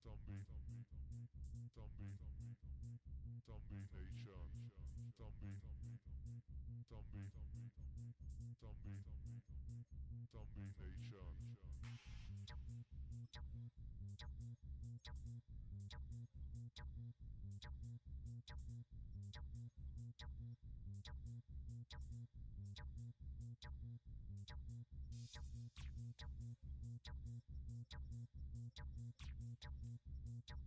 Zombie, zombie, zombie nation, zombie, zombie, zombie, zombie nation.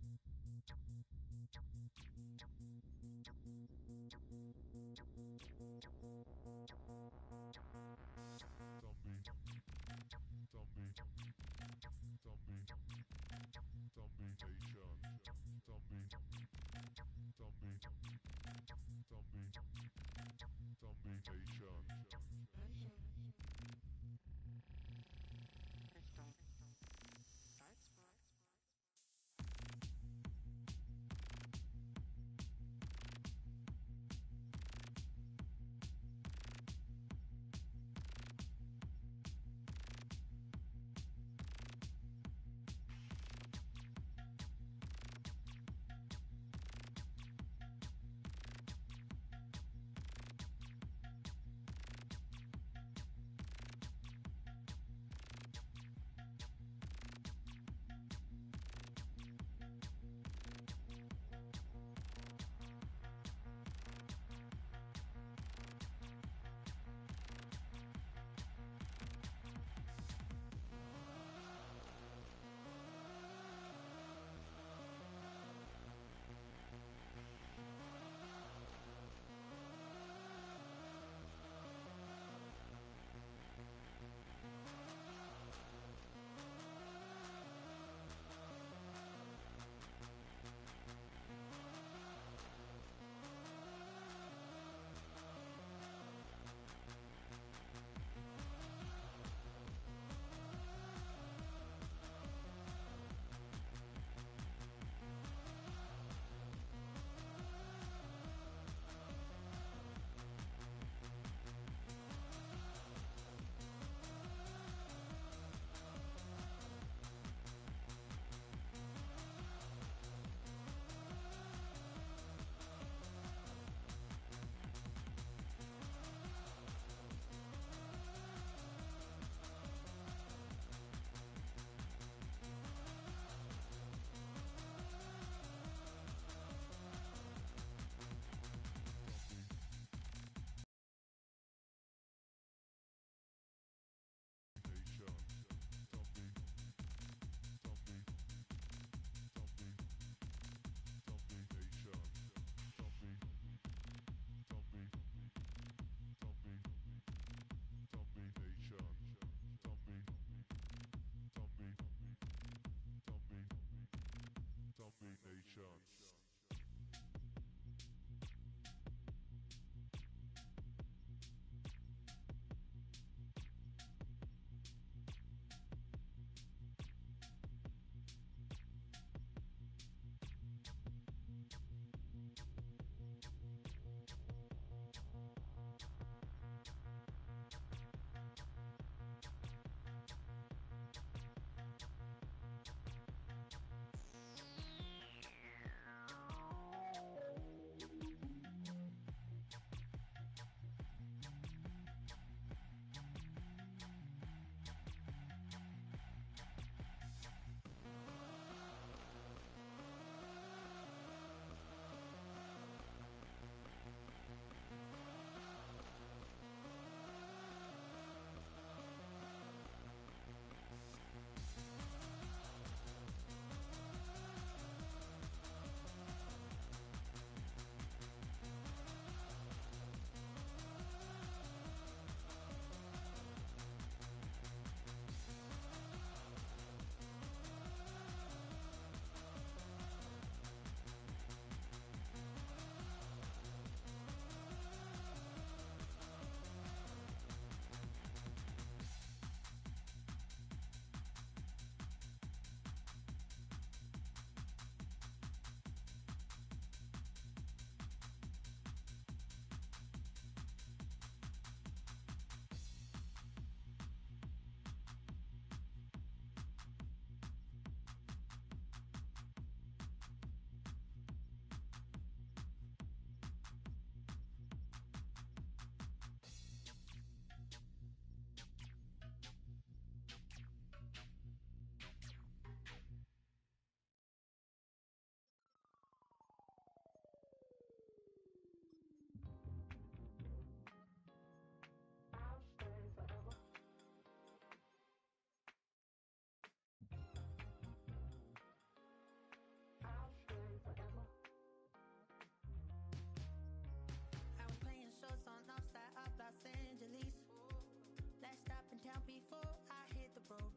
out before I hit the road.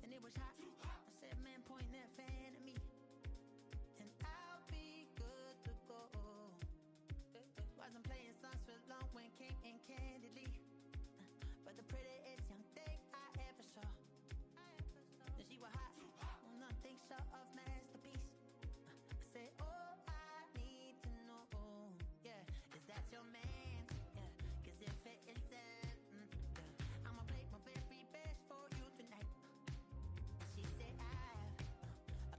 And it was hot. I said, man, point that fan at me, and I'll be good to go. Wasn't playing songs for long when came in candidly, but the prettiest young thing I ever saw. And she was hot, well, nothing short of masterpiece. I said, oh, I need to know, yeah, is that your man? Yeah, cause if it isn't, yeah, I'ma play my very best for you tonight. She said, I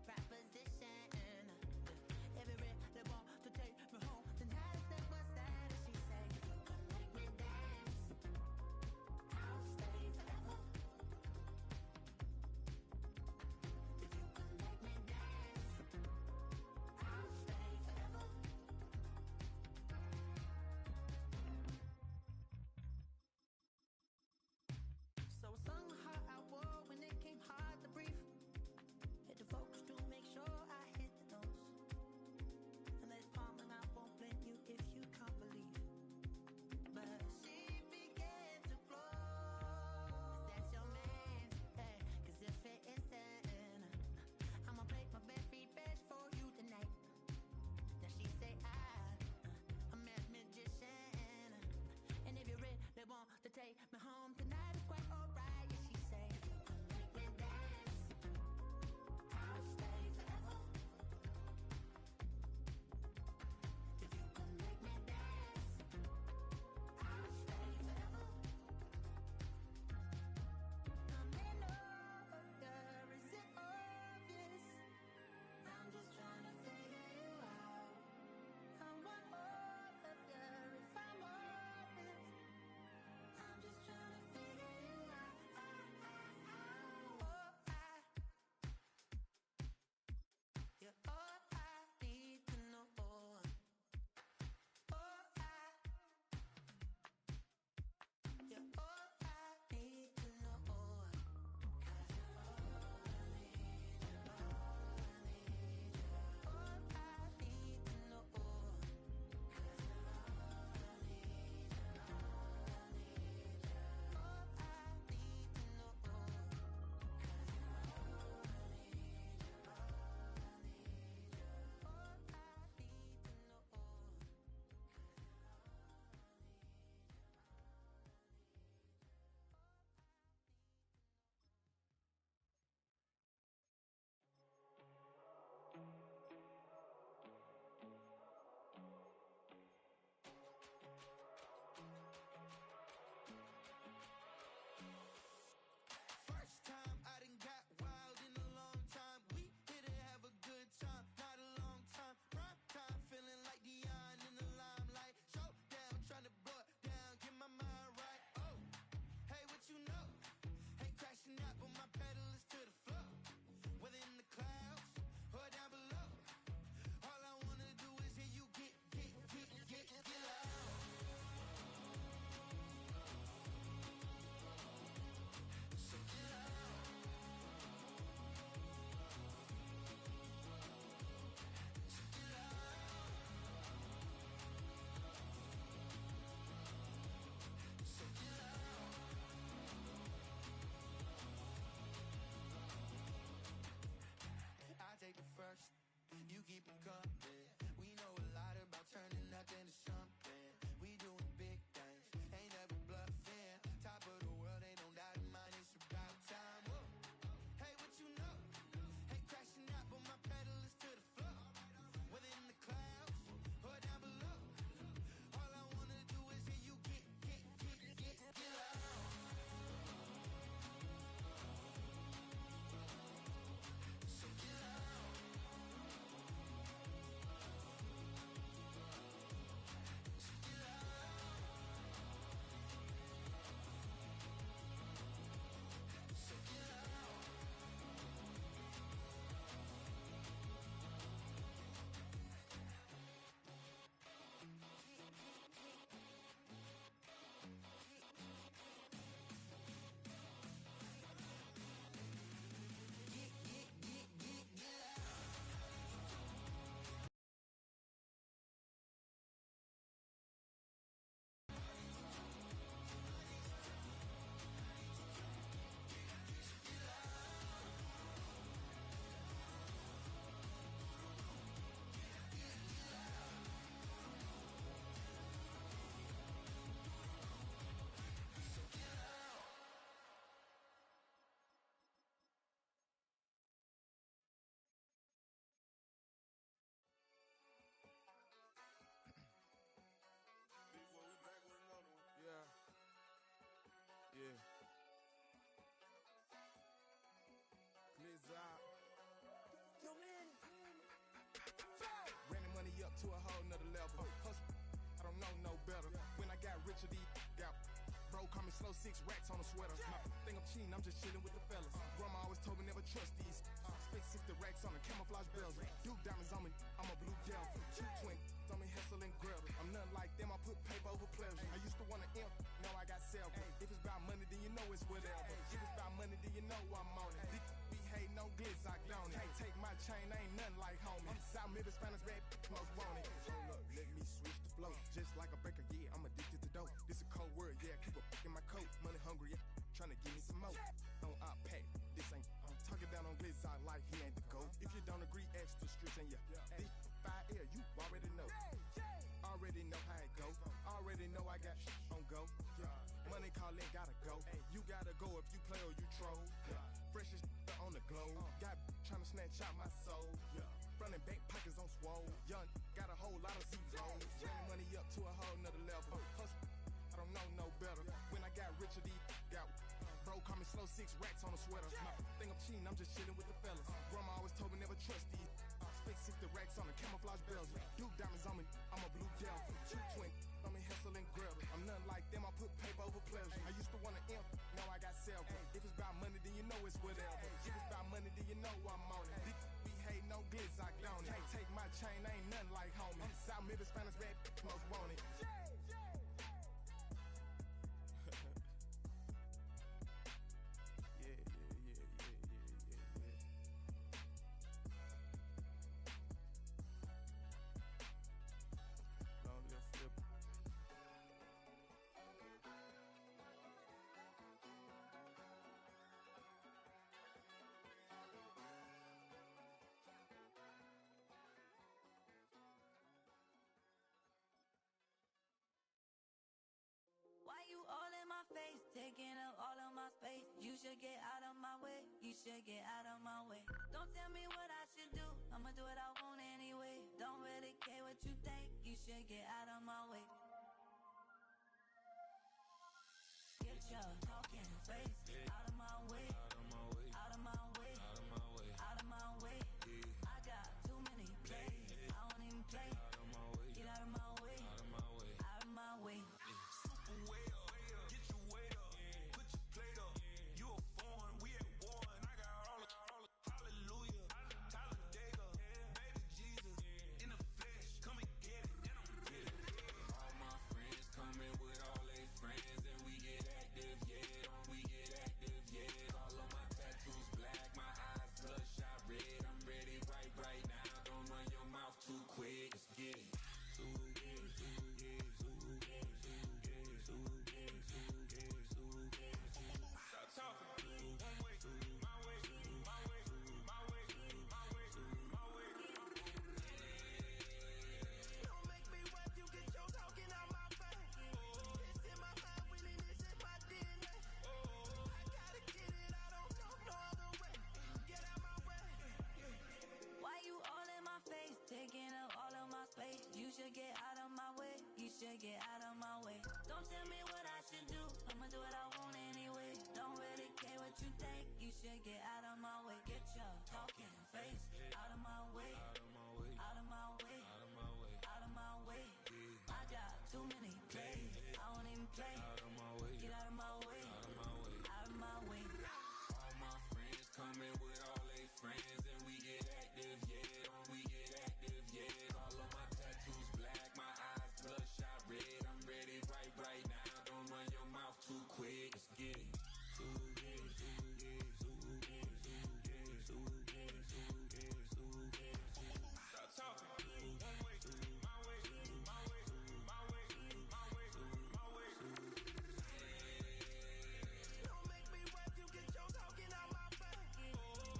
nother level. Hustle, I don't know no better. When I got richer, these got bro, call me slow, 6 racks on a sweater. My think I'm cheating, I'm just chilling with the fellas. Grandma always told me never trust these. Spent 60 racks on a camouflage bells. Duke diamonds on me, I'm a blue gel. 2 twin on me, Hessel and Gretel. I'm nothing like them, I put paper over pleasure. I used to want to imp, now I got several. If it's about money, then you know it's whatever. If it's about money, then you know I'm on it. Be hating no glitz, I don't it. Can't take my chain, ain't nothing like homie. South Middle Spanish red, most want it. Hold up, let me switch the flow. Just like a baker, yeah, I'm addicted to dope. This a cold word, yeah, keep a in my coat. Money hungry, yeah, tryna give me some more. On our pack, this ain't. I'm talking down on glitz, I like he ain't the goat. If you don't agree, ask the streets and yeah. This fire air, you already know. Already know how it go. Already know I got on go. Money calling, gotta go. You gotta go if you play or you troll. Freshest on the globe. Got tryna snatch out my soul. Running back pockets on swole. Young, got a whole lot of zeros. Running money up to a whole nother level. Hustle, I don't know no better. When I got richer, these got bro, call me slow, 6 racks on a sweater. My think I'm cheating, I'm just chilling with the fellas. Grandma always told me never trust these. Spent 60 racks on a camouflage bells. Duke diamonds on me, I'm a blue gel. 2 twin on me, Hessel and Gretel. I'm nothing like them, I put paper over pleasure. I used to want to imp, now I got several. If it's about money, then you know it's whatever. If it's about money, then you know I'm on it. Be hating no glitz, I don't it. Can't take my chain, ain't nothing like homie. South Middle Spanish red, most want it. Why you all in my face, taking up all of my space? You should get out of my way, you should get out of my way. Don't tell me what I should do, I'ma do what I want anyway. Don't really care what you think, you should get out of my way. Get your talking face out of my way, out of my way, out of my way. I got too many plays, I don't even play. Get out of my way, out of my way. Taking up all of my space. You should get out of my way, you should get out of my way. Don't tell me what I should do, I'ma do what I want anyway. Don't really care what you think, you should get out of my way. Get your talking face out of my way, out of my way, out of my way. I got too many plays, I don't even play. Get out of my way, out of my way. All my friends coming with all their friends, and we get active, yeah. We get active, yeah. All of my tattoos black, my eyes bloodshot red. I'm ready right now. Don't run your mouth too quick. Let's get it. Stop talking. One way, my way, my way, my way, my way, my way. Don't make me rap, you get your talking out my face.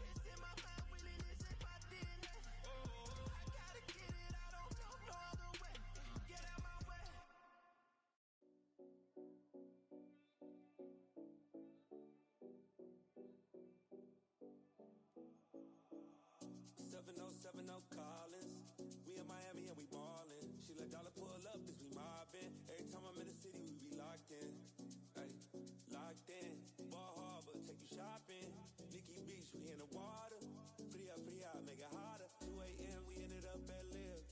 It's in my mind, really, this is my DNA. I gotta get it, I don't know no other way. Get out my way. 7070 Collins. We in Miami and we ballin'. She let dollar pull up, cause we mobbin'. Every time I'm in the city, we be locked in. Ay, locked in. Ball Harbor, take you shopping. Nikki Beach, we in the water. Free up, make it hotter. 2 a.m., we ended up at Live.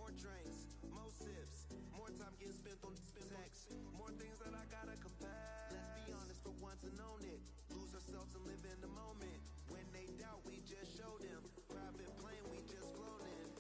more drinks, more sips, more time getting spent on text, more things that I gotta confess. Let's be honest for once and own it. Lose ourselves and live in the moment. When they doubt, we just show them. Private plane, we just flown in.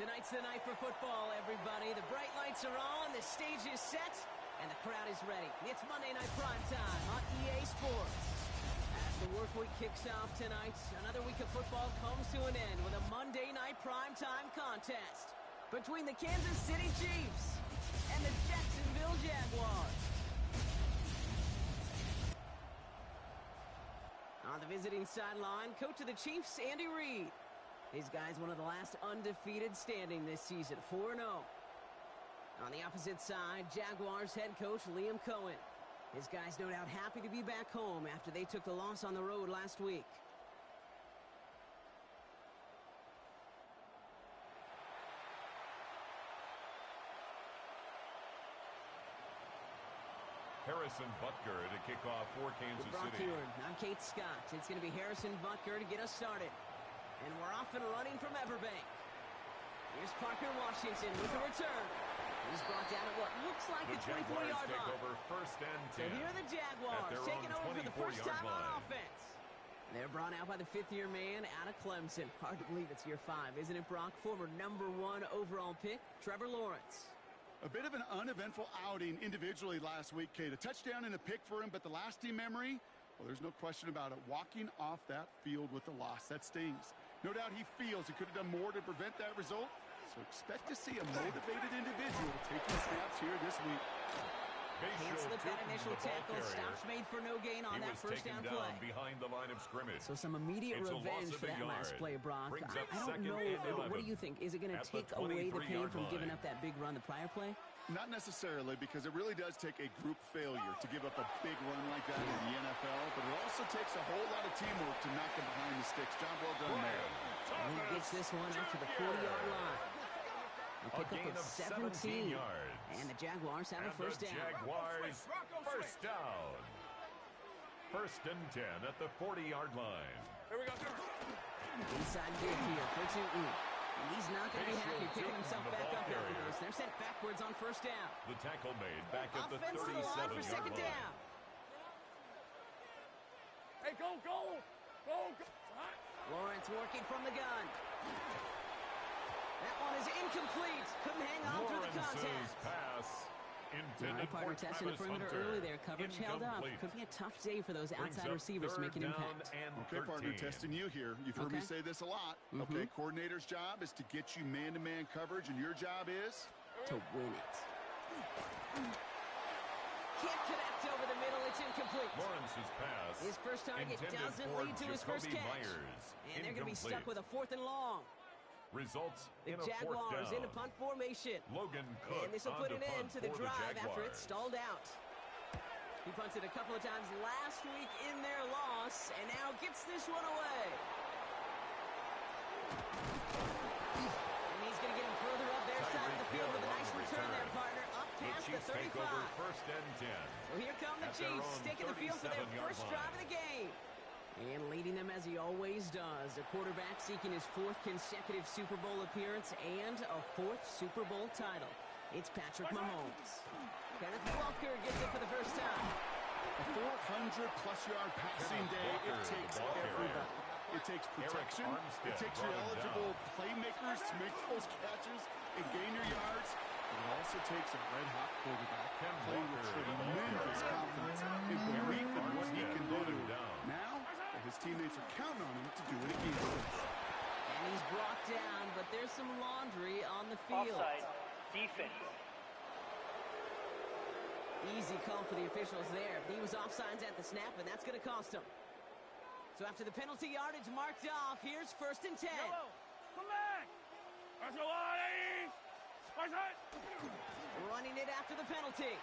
Tonight's the night for football, everybody. The bright lights are on, the stage is set, and the crowd is ready. It's Monday Night Primetime on EA Sports. As the work week kicks off tonight, another week of football comes to an end with a Monday Night Primetime contest between the Kansas City Chiefs and the Jacksonville Jaguars. On the visiting sideline, coach of the Chiefs, Andy Reid. His guy's one of the last undefeated standing this season, 4-0. On the opposite side, Jaguars head coach Liam Cohen. His guys no doubt happy to be back home after they took the loss on the road last week. Harrison Butker to kick off for Kansas City. I'm Kate Scott. It's going to be Harrison Butker to get us started. And we're off and running from Everbank. Here's Parker Washington with the return. He's brought down at what looks like the 24-yard line. Over first and 10. So here are the Jaguars taking over for the first time on offense. They're brought out by the fifth-year man out of Clemson. Hard to believe it's year 5, isn't it, Brock? Former #1 overall pick, Trevor Lawrence. A bit of an uneventful outing individually last week, Kate. A touchdown and a pick for him, but the lasting memory, well, there's no question about it. Walking off that field with the loss, that stings. No doubt he feels he could have done more to prevent that result, so expect to see a motivated individual taking snaps here this week. Cancel that initial tackle. Stops made for no gain on that first down play. Behind the line of scrimmage. So some immediate revenge for that last play, Brock. I don't know. What do you think? Is it going to take away the pain from giving up that big run the prior play? Not necessarily, because it really does take a group failure to give up a big run like that in the NFL, but it also takes a whole lot of teamwork to knock them behind the sticks. Job well done there. And he gets this one out to the 40-yard line. A pickup of 17 yards. And the Jaguars have a first down. Jaguars first down. First and 10 at the 40-yard line. Here we go. Inside good here for Tootin. And he's not going to be happy picking himself back up after this. They're sent backwards on first down. The tackle made back at the 37-yard line for second down. Hey, go! Lawrence working from the gun. That one is incomplete. Couldn't hang on through the contact. Pass intended Parker for testing the perimeter Hunter. early there. Coverage held up. Could be a tough day for those outside receivers to make an impact. Okay, partner, testing you here. You've heard me say this a lot. Okay, coordinator's job is to get you man-to-man coverage, and your job is? To win it. Can't connect over the middle. It's incomplete. Lawrence's pass. His first target doesn't lead to his first catch. And they're going to be stuck with a 4th and long. Results the in a Jaguars into punt formation. Logan Cook and this will put an end to the drive after it stalled out. He punted a couple of times last week in their loss, and now gets this one away. And he's going to get him further up their side of the field with a nice return there, partner. Up past the 35. First and 10. So here come the Chiefs, taking the field for their first drive of the game. And leading them as he always does, a quarterback seeking his 4th consecutive Super Bowl appearance and a 4th Super Bowl title. It's Patrick Mahomes. Kenneth Walker gets it for the first time. A 400-plus yard passing day. It takes everybody. It takes protection. It takes your eligible playmakers to make those catches and gain your yards. It also takes a red-hot quarterback playing with tremendous confidence and belief in what he can do. Now, his teammates are counting on him to do it again. And he's brought down, but there's some laundry on the field. Offside. Defense. Easy call for the officials there. He was offsides at the snap, and that's going to cost him. So after the penalty yardage marked off, here's 1st and 10. Yellow. Come back. Let's go, ladies. Let's hit. Running it after the penalty.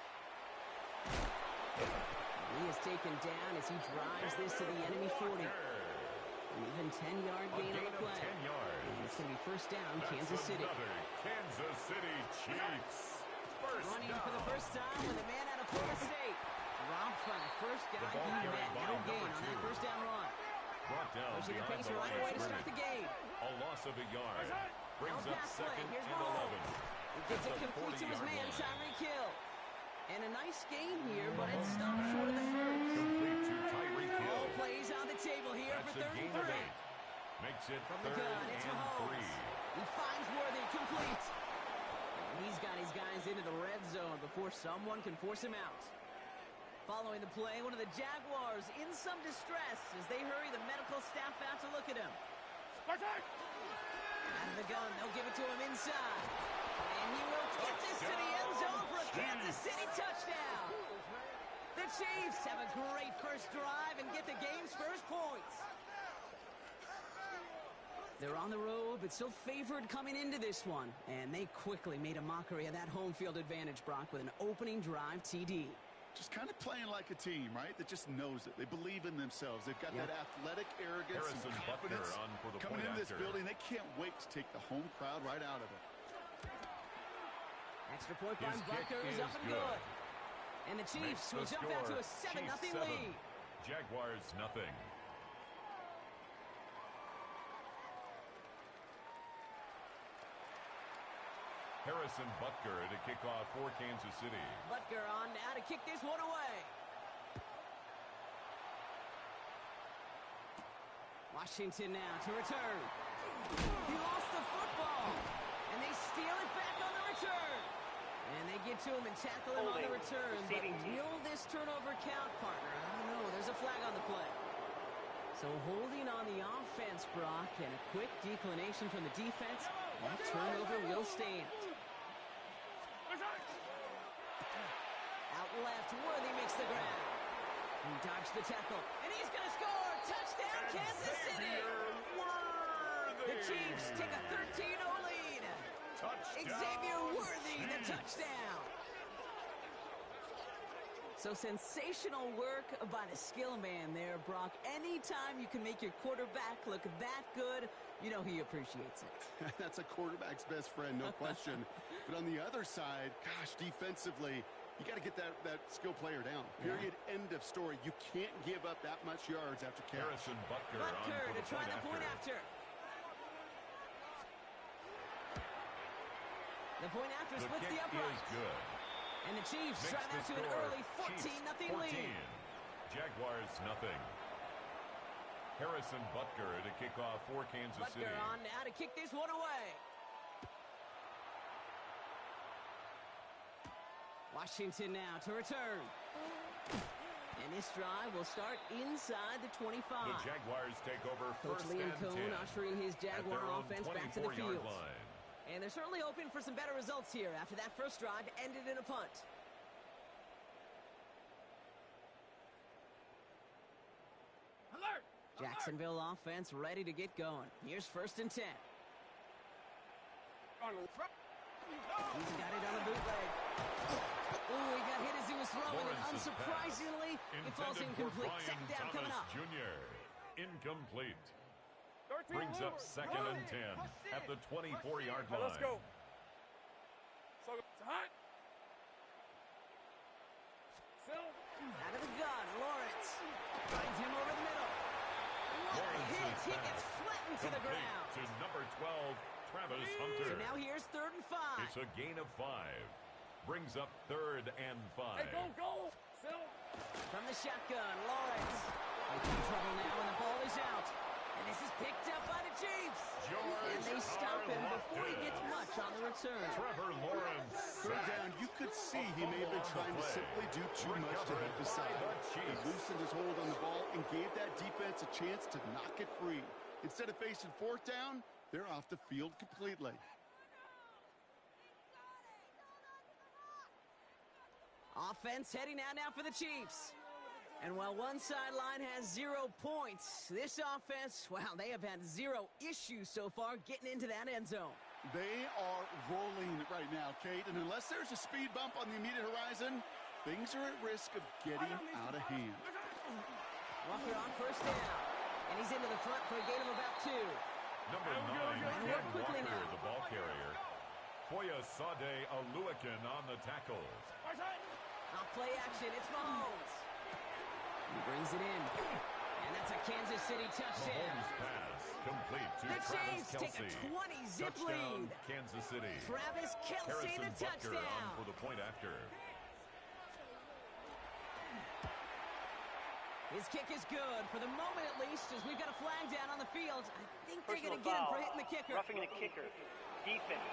He is taken down as he drives this to the enemy 40. An even 10-yard gain on the play. 10 yards. And it's going to be 1st down, That's Kansas City. another Kansas City Chiefs. Running for the first time with a man out of Florida State. Dropped by the first guy he met. No gain on that 1st down run. Brought down Pushing the behind pace the right line away of to start the scrimmage. game. A loss of a yard. Brings No up pass play. 2nd Here's and Mahomes. 11. He gets it At the complete to his 40-yard man, line. Tyreek Hill. And a nice gain here, but it stopped short of the first. Complete to Tyreek Hill. All plays on the table here That's for a 3rd gain and of 3. 8. Makes it From the 3rd gun, it's and Mahomes. 3. He finds Worthy, complete. And he's got his guys into the red zone before someone can force him out. Following the play, one of the Jaguars in some distress as they hurry the medical staff out to look at him. Let's hit. Out of the gun, they'll give it to him inside. And he will get this to the end zone for a Kansas City touchdown. The Chiefs have a great first drive and get the game's first points. They're on the road, but still favored coming into this one. And they quickly made a mockery of that home field advantage, Brock, with an opening drive TD. Just kind of playing like a team, right? That just knows it. They believe in themselves. They've got that athletic arrogance Harrison and Butker confidence. on for the Coming point into this after. building, they can't wait to take the home crowd right out of it. Extra point by His kick Butker is is up and good. good. And the Chiefs will jump out to a 7-0 lead. Jaguars nothing. Harrison Butker to kick off for Kansas City. Butker on now to kick this one away. Washington now to return. He lost the football. And they steal it back on the return. And they get to him and tackle him on the return. But will this turnover count, partner? I don't know. There's a flag on the play. So holding on the offense, Brock, and a quick declination from the defense. That turnover will stand. Out left, Worthy makes the grab. He dodged the tackle, and he's going to score! Touchdown, Kansas City! The Chiefs take a 13-0 lead. Touchdown, Xavier Worthy, the Chiefs. touchdown. So sensational work by the skill man there, Brock. Anytime you can make your quarterback look that good, you know he appreciates it. That's a quarterback's best friend, no question. But on the other side, gosh, defensively, you got to get that skill player down. Period. End of story. You can't give up that much yards after catch. Harrison Butker on Butker for to the try the point after. The point after The splits kick the upright. is good. And the Chiefs Makes drive the out to an score. early 14-0 Chiefs 14. lead. Jaguars nothing. Harrison Butker to kick off for Kansas City. Butker on now to kick this one away. Washington now to return. And this drive will start inside the 25. The Jaguars take over Coach first Liam and Cohn 10 ushering his at their Jaguar own offense back to the 24-yard field. line. And they're certainly hoping for some better results here after that first drive ended in a punt. Alert. Jacksonville offense ready to get going. Here's 1st and 10. He's got it on the bootleg. Ooh, he got hit as he was throwing, and Lawrence's unsurprisingly, it falls Intended for incomplete. Brian Second down coming Thomas up. Jr. Incomplete. 13 Brings up more. 2nd and 10 at the 24-yard line. Let's go. So it's hot. Phil. Out of the gun, Lawrence finds him over the middle. What a hit! He gets flattened to the Complete ground. to number 12, Travis Hunter. So now here's 3rd and 5. It's a gain of 5. Brings up 3rd and 5. Hey, go. Phil. From the shotgun, Lawrence. Making trouble now, and the ball is out. And this is picked up by the Chiefs. And they stop him before he gets much on the return. Trevor Lawrence. Third down, you could see he may have been trying to simply do too much to hit the side. He loosened his hold on the ball and gave that defense a chance to knock it free. Instead of facing 4th down, they're off the field completely. Offense heading out now for the Chiefs. And while one sideline has 0 points, this offense, well, they have had 0 issues so far getting into that end zone. They are rolling right now, Kate, and unless there's a speed bump on the immediate horizon, things are at risk of getting out of hand. Walker on first down, and he's into the front for a gain of about 2. Number 9, Ken Walker, the ball carrier. Foya Sade Aluakin on the tackles. Off play action, it's Mahomes. He brings it in, and that's a Kansas City touchdown. Mahomes pass complete to The Travis Chiefs take a Kelce. 20-zip Touchdown, lead. Kansas City. Travis Kelce, Harrison the Butker on touchdown. for the point after. His kick is good, for the moment at least, as we've got a flag down on the field. I think they're Personal going to get him foul. for hitting the kicker. Roughing the kicker. Defense.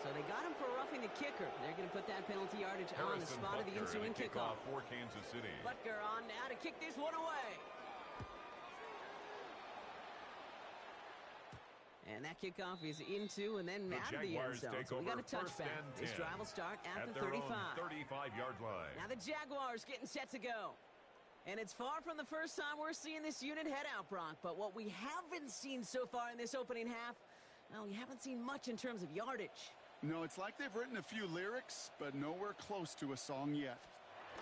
So they got him for roughing the kicker. They're going to put that penalty yardage on the Harrison spot of the Butker ensuing to kick off kickoff. for Kansas City. Butker on now to kick this one away. And that kickoff is into and then The out of the end Jaguars zone. take So we got a over touchback. first and This 10 drive will start at the their 35. own 35-yard line. Now the Jaguars getting set to go. And it's far from the first time we're seeing this unit head out, Brock. But what we haven't seen so far in this opening half, well, we haven't seen much in terms of yardage. No, it's like they've written a few lyrics, but nowhere close to a song yet.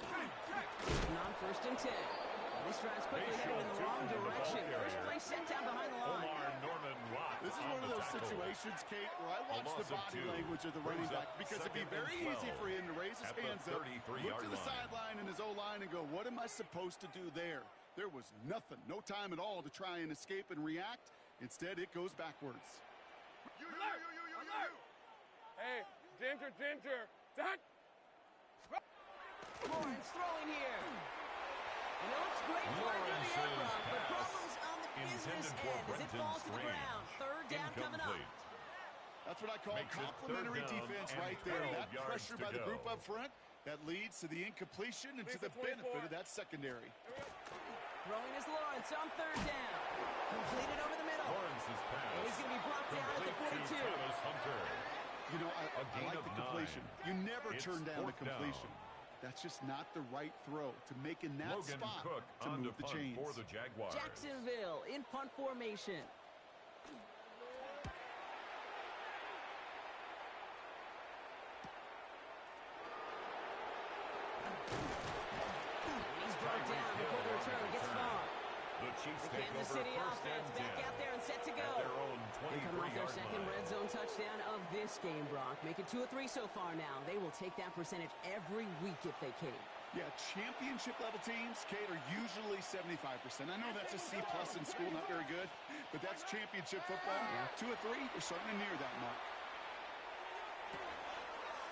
And on first and 10. Well, this drive's quickly headed in the wrong direction. First play set down behind the line. Omar Norman Watt. This is one of those situations, Kate, where I watch the body language of the running back because it'd be very easy for him to raise his hands up, look to the sideline and his O-line and go, what am I supposed to do there? There was nothing, no time at all to try and escape and react. Instead, it goes backwards. Hey, Ginger. That. Lawrence throwing here. And it looks great flying through the air, Brock, but problems on the business end as it falls to the ground. Third down coming up. That's what I call complimentary defense right there. That pressure by the group up front, that leads to the incompletion and to the benefit of that secondary. Throwing is Lawrence on third down. Completed over the middle. Lawrence's pass. And he's going to be brought down at the 42. Travis Hunter. You know, I like the completion. 9. You never It's turn down the fourth down. completion. That's just not the right throw to make in that Logan spot Cook to on move to the punt chains. for the Jaguars. Jacksonville in punt formation. He's brought down before the return gets far. The Chiefs The take Kansas over City first offense and back 10 out there and set to go. at their own They come off their 23-yard second line. red zone touchdown of this game, Brock. Make it 2 of 3 so far now. They will take that percentage every week if they can. Yeah, championship level teams, Kate, are usually 75%. I know that's a C+ in school, not very good, but that's championship football. Yeah. 2 of 3, you're starting to near that mark.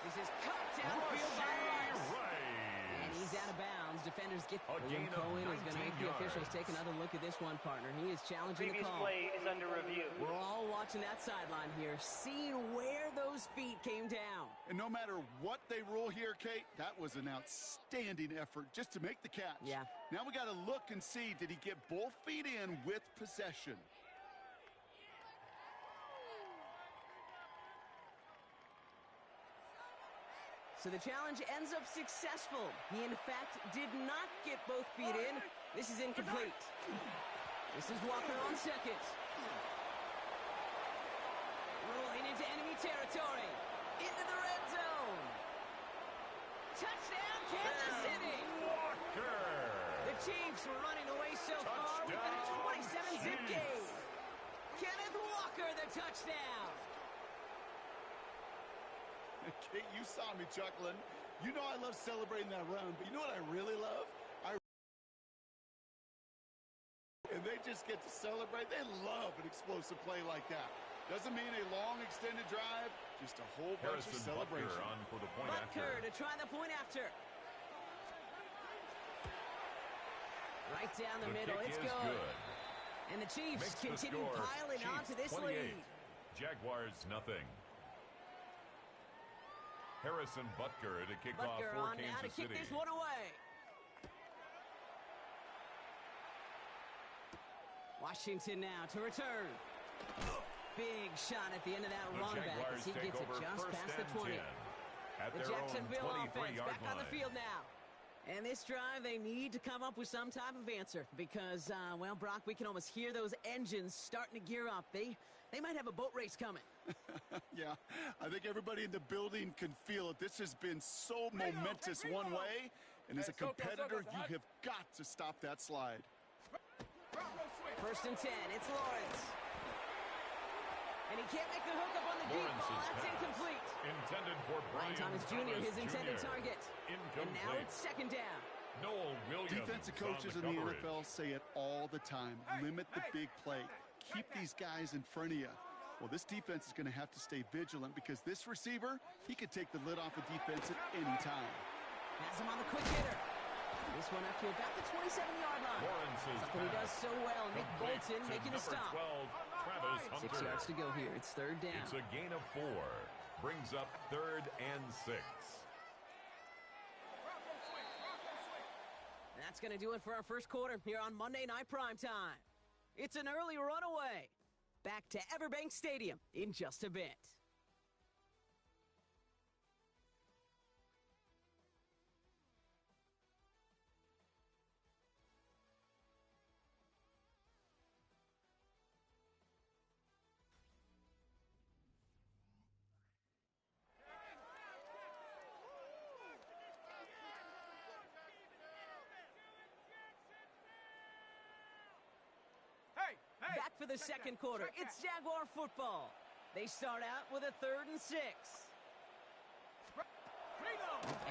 This is cut downfield by Rice. Rice. And he's out of bounds. Defenders get... A William gain of Cohen is going to make the 19 officials yards. take another look at this one, partner. He is challenging the Previous call. play is under review. We're all watching that sideline here, seeing where those feet came down. And no matter what they rule here, Kate, that was an outstanding effort just to make the catch. Yeah. Now we got to look and see, did he get both feet in with possession? So the challenge ends up successful. He, in fact, did not get both feet in. This is incomplete. This is Walker on second. Rolling into enemy territory. Into the red zone. Touchdown, Kansas City. Walker. The Chiefs were running away so far with a 27-zip game. Kenneth Walker, the touchdown. Kate, you saw me chuckling. You know I love celebrating that run, but you know what I really love? And they just get to celebrate. They love an explosive play like that. Doesn't mean a long extended drive, just a whole bunch of Harrison celebration. Butker on for the point Butker after. to try the point after. Right down the middle, kick it's is good. And the Chiefs Makes the continue score. piling Chiefs onto this 28. lead. Jaguars nothing. Harrison Butker to kick off Butker for on now to Kansas kick City. this one away. Washington now to return. Big shot at the end of that The run back Jaguars as he take gets it over just first past the and 20. 10 at The their Jacksonville own offense 23-yard back on the line. field now. And this drive, they need to come up with some type of answer because, well, Brock, we can almost hear those engines starting to gear up. They might have a boat race coming. Yeah, I think everybody in the building can feel it. This has been so momentous one way, and as a competitor, you have got to stop that slide. First and 10, it's Lawrence. And he can't make the hook up on the deep ball. That's incomplete. Intended for Brian Thomas Jr., his intended target. Incomplete. And now it's second down. Noel Williams. Defensive coaches in the NFL say it all the time. Limit the big play. Keep these guys in front of you. Well, this defense is going to have to stay vigilant because this receiver, he could take the lid off a defense at any time. Has him on the quick hitter. This one up to about the 27-yard line. Something he does so well. Nick Bolton making the stop. 12, 6 yards to go here. It's third down. It's a gain of 4. Brings up 3rd and 6. That's going to do it for our first quarter here on Monday Night Primetime. It's an early runaway. Back to Everbank Stadium in just a bit. Back for the second quarter. It's Jaguar football. They start out with a 3rd and 6.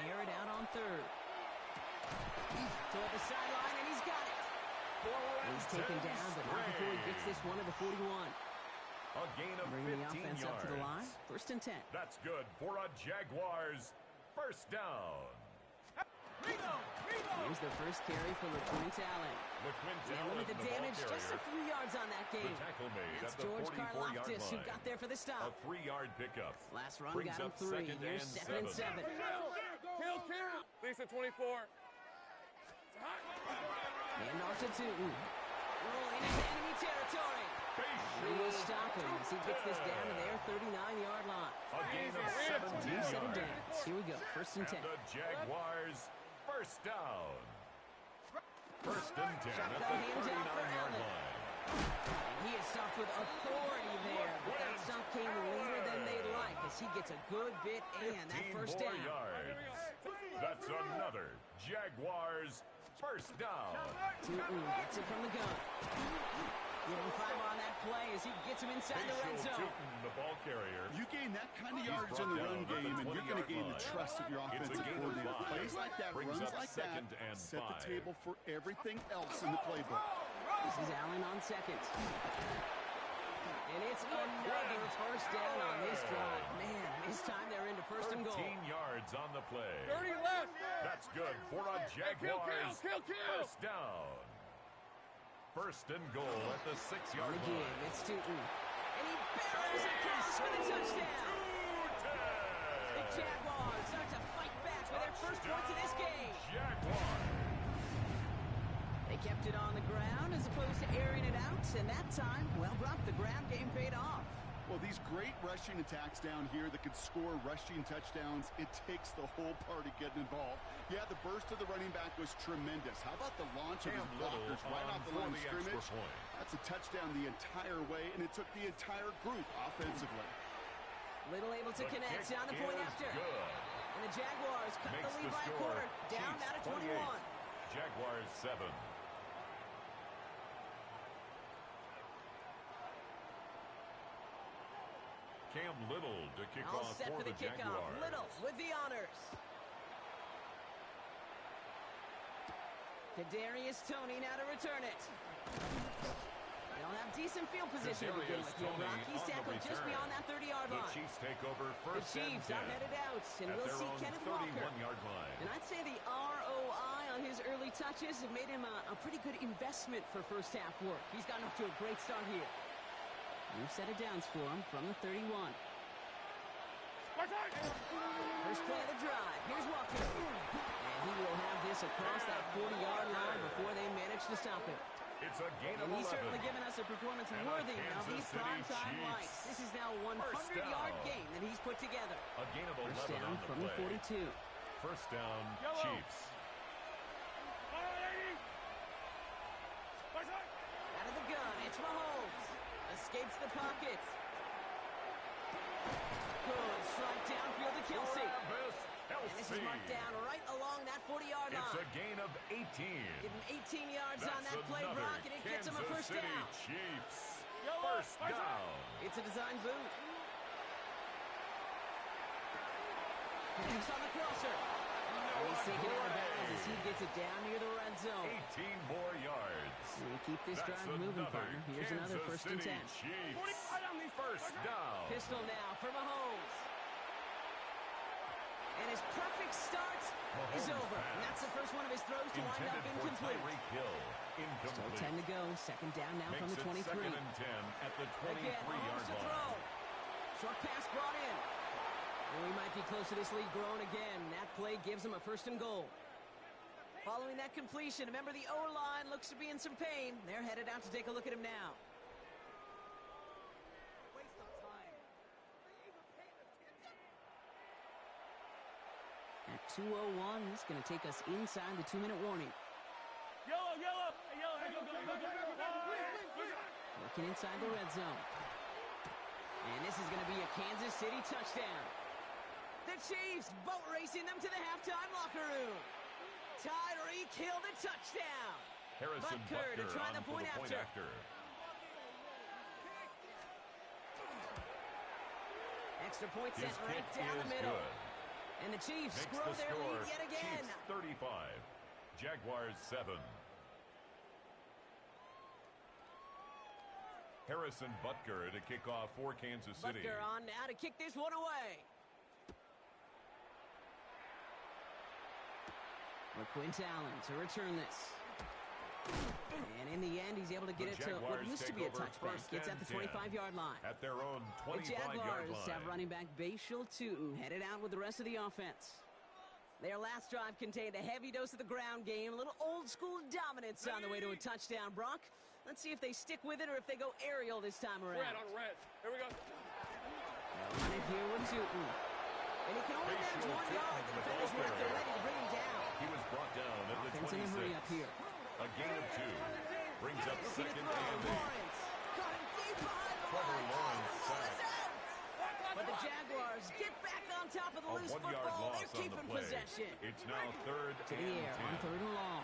Air it out on 3rd. Toward the sideline, and he's got it. He's taken down, but not before he gets this one to the 41. A gain of 15 Bringing the offense yards. up to the line. 1st and 10. That's good for a Jaguars first down. Here's the first carry for LeQuint Allen. And limit the damage, just a few yards on that game. That's George Karlaftis who got there for the stop. A 3-yard pickup. Last run Brings got him up 3. second Here's and 2nd and 7. Lisa 24. And off to Tootin. Rolling into enemy territory. They will stop him as he gets this down to their 39-yard line. A gain of 17 New set of yards. downs. Here we go. 1st and 10. And the Jaguars first down. 1st and 10 at the Shotgun hands out for 39-yard Allen. line. And he is stopped with authority there. But that stop came later than they'd like as he gets a good bit and that 15 first more down. yards. That's another Jaguars first down. Tootin gets it from the gun. Give him 5 on that play as he gets him inside the red zone. Tootin, the ball carrier. You gain that kind of yardage in the run game, and you're going to gain the trust of your offensive coordinator. Plays like that, runs like that, set the table for everything else in the playbook. This is Allen on 2nd. And it's another first down on this drive. Man, this time they're into 1st and goal. 13 yards on the play. 30 left. That's good for a Jaguars first down. 1st and goal at the 6-yard Again, line. it's Tootin. And he barrels across for the touchdown. The Jaguars start to fight back for their first points of this game. Jaguars. They kept it on the ground as opposed to airing it out, and that time, well, Brock, the ground game paid off. Well, these great rushing attacks down here that could score rushing touchdowns, it takes the whole party getting involved. Yeah, the burst of the running back was tremendous. How about the launch of his blockers right off the line of scrimmage? That's a touchdown the entire way, and it took the entire group offensively. Little able to connect on the point after. And the Jaguars cut the lead by a quarter, down now to 21. Jaguars 7. Cam Little to kick All off set for the the kickoff. Jaguars. Little with the honors. Kadarius Toney now to return it. They'll have decent field position to begin with here, Brock. He's tackled just beyond that 30-yard line. The Chiefs take over The first Chiefs and 10 are headed out, and at we'll their see own Kenneth Walker. 31-yard line. And I'd say the ROI on his early touches have made him a pretty good investment for first half work. He's gotten off to a great start here. New set of downs for him from the 31. First play of the drive. Here's Walker. And he will have this across that 40-yard line before they manage to stop him. It's a gain of And he's 11. certainly given us a performance And worthy the of these Kansas City primetime Chiefs. lights. This is now a First 100-yard down. game that he's put together. A gain of 11 First down on the from play. the 42. First down, Yellow. Chiefs. escapes the pocket. Good strike downfield to Kelsey. And this is marked down right along that 40-yard line. It's a gain of 18. Give him 18 yards That's on that play, another Brock, and it gets him a first Kansas City down. Chiefs. First down. It's a design boot. He's on the crosser. And he's taken out of bounds as he gets it down near the red zone. 18 more yards. We keep this drive moving, partner. Here's another first and 10. First down. Pistol now for Mahomes. And his perfect start is over. And that's the first one of his throws to wind up incomplete. Still 10 to go. Second down now from the 23. Second and 10 at the 23-yard line. Short pass brought in. And we might be close to this lead growing again. That play gives him a first and goal. Following that completion, remember the O-line looks to be in some pain. They're headed out to take a look at him now. At 2:01, this is going to take us inside the 2-minute warning. Yellow. Working inside the red zone. And this is going to be a Kansas City touchdown. The Chiefs boat racing them to the halftime locker room. Tyreek Hill the touchdown. Harrison Butker to try the point after. Extra point set right down the middle. Good. And the Chiefs Makes grow the their score. lead yet again. Chiefs 35, Jaguars 7. Harrison Butker to kick off for Kansas City. Butker on now to kick this one away. Quint Allen to return this. And in the end, he's able to get it to what used to be a touchback. Gets at the 25-yard line. At their own 25-yard line. The Jaguars have running back Bashal Tootin headed out with the rest of the offense. Their last drive contained a heavy dose of the ground game, a little old-school dominance on the way to a touchdown. Brock, let's see if they stick with it or if they go aerial this time around. Red on red. Here we go. They'll run it here with Tootin. And he can only manage 1 yard. The defenders were there ready to bring him down. He was brought down at the 26. In a hurry up here. A gain of 2. Brings up second and 8. Trevor Lawrence sacked. But the Jaguars get back on top of the loose football. They're keeping possession. It's now third to the air 10. on 3rd and long.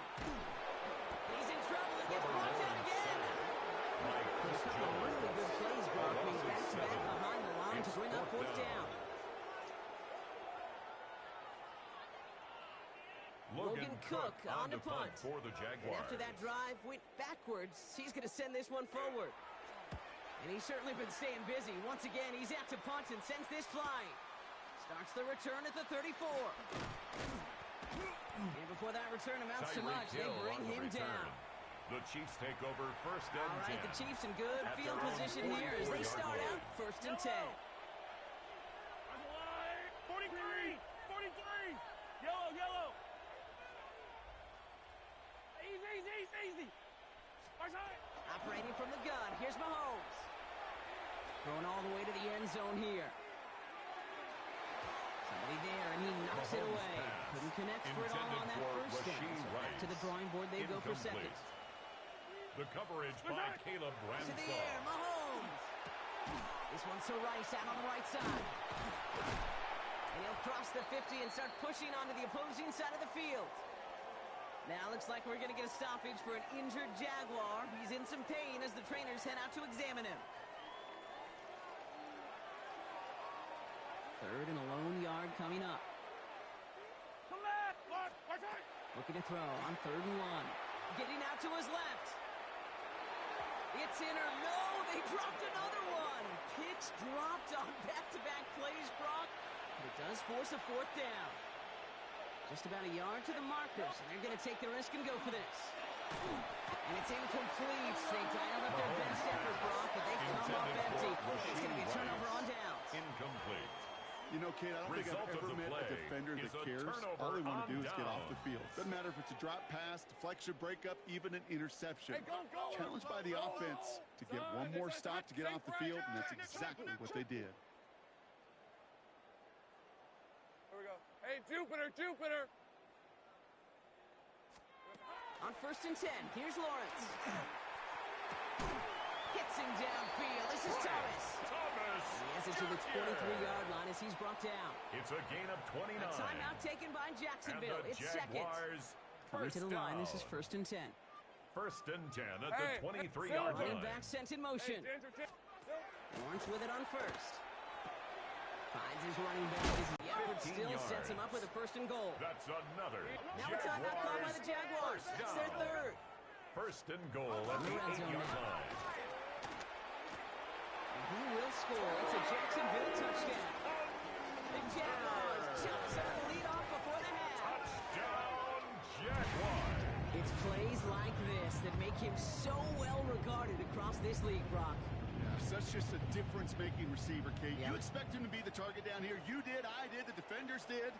He's in trouble and gets brought down again. A couple of really good plays, Brock, being back-to-back behind the line to bring up 4th down. Logan Cook on to punt. For the Jaguars. And after that drive went backwards, he's going to send this one forward. And he's certainly been staying busy. Once again, he's out to punt and sends this flying. Starts the return at the 34. And before that return amounts to much, they bring him down. The Chiefs take over first and 10. All right, the Chiefs in good field position here as they start out first and 10. 43. Yellow. Easy. Operating from the gun, here's Mahomes. Going all the way to the end zone here. Somebody there, and he knocks it away. Couldn't connect for it all on that first down. So back to the drawing board they go for second. The coverage by Caleb Branshaw. To the air, Mahomes. This one's to Rice out on the right side. And he'll cross the 50 and start pushing onto the opposing side of the field. Now looks like we're going to get a stoppage for an injured Jaguar. He's in some pain as the trainers head out to examine him. 3rd and a lone yard coming up. Come back! Looking to throw on 3rd and 1. Getting out to his left. It's in or no, they dropped another one. Pitch dropped on back-to-back plays, Brock. But it does force a 4th down. Just about a yard to the markers, and they're going to take the risk and go for this. And it's incomplete. They dialed up their best effort, Brock, but they come up empty. It's going to be a turnover on downs. Incomplete. You know, Kate, I don't think I've ever met a defender that cares. All they want to do is get off the field. Doesn't matter if it's a drop pass, deflection, breakup, even an interception. Challenged by the offense to get one more stop to get off the field, and that's exactly what they did. Here we go. Hey, Jupiter! On 1st and 10, here's Lawrence. Hits him downfield. This is Thomas. He has it to the 23-yard line as he's brought down. It's a gain of 29. A timeout taken by Jacksonville. It's second. Coming to the line, this is 1st and 10. 1st and 10 at the 23-yard line. Running back sent in motion. Lawrence with it on 1st. Finds his running back as the effort still sets him up with a 1st and goal. That's another. Now a timeout called by the Jaguars. That's their 3rd. 1st and goal at the 8-yard line. He will score. It's a Jacksonville touchdown. The Jaguars just have the lead off before the half. Touchdown, Jaguars. It's plays like this that make him so well regarded across this league, Brock. Yes, that's just a difference-making receiver, Kate. Yeah. You expect him to be the target down here. You did, I did, the defenders did.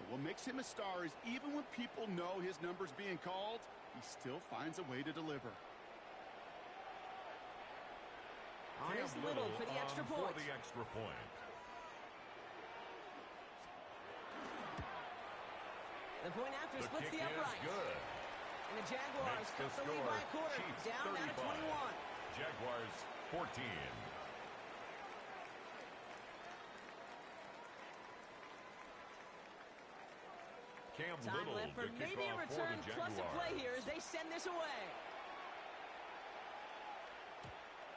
But what makes him a star is even when people know his number's being called, he still finds a way to deliver. On his Little for the extra point. For the extra point. The point after splits the upright. Good. And the Jaguars cut the lead by a quarter. Cheifs down to 21. Jaguars 14. Time left for maybe a return plus a play here as they send this away.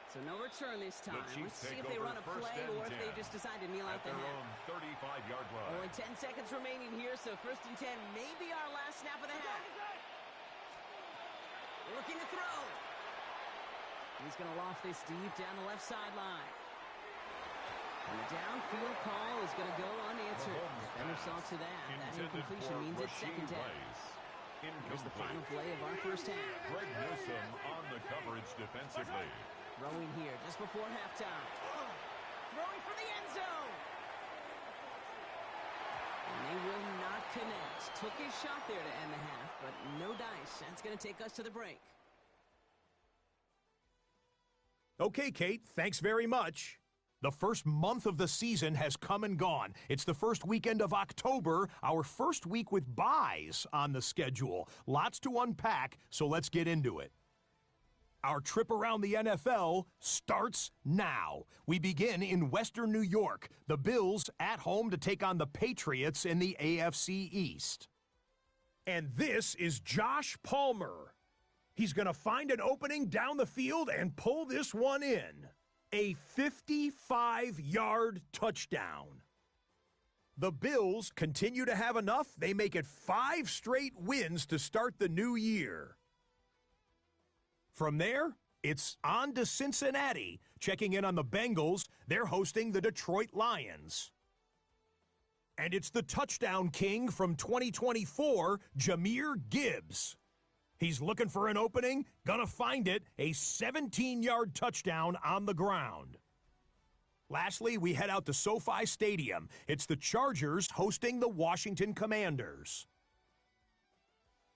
So no return this time. Let's see if they run a play or if they just decide to kneel out the half. 35-yard line. Only 10 seconds remaining here, so 1st and 10, maybe our last snap of the half. Looking to throw. He's going to loft this deep down the left sideline. And the downfield call is going to go unanswered. Defender saw to that. That incompletion means it's 2nd down. Here's the final play of our first half. Greg Newsome on the coverage defensively. Throwing here just before halftime. Throwing for the end zone. And they will not connect. Took his shot there to end the half, but no dice. That's going to take us to the break. Okay, Kate, thanks very much. The first month of the season has come and gone. It's the first weekend of October, our first week with byes on the schedule. Lots to unpack, so let's get into it. Our trip around the NFL starts now. We begin in Western New York. The Bills at home to take on the Patriots in the AFC East. And this is Josh Palmer. He's going to find an opening down the field and pull this one in. A 55-yard touchdown. The Bills continue to have enough. They make it 5 straight wins to start the new year. From there, it's on to Cincinnati. Checking in on the Bengals, they're hosting the Detroit Lions. And it's the touchdown king from 2024, Jahmyr Gibbs. He's looking for an opening, gonna find it, a 17-yard touchdown on the ground. Lastly, we head out to SoFi Stadium. It's the Chargers hosting the Washington Commanders.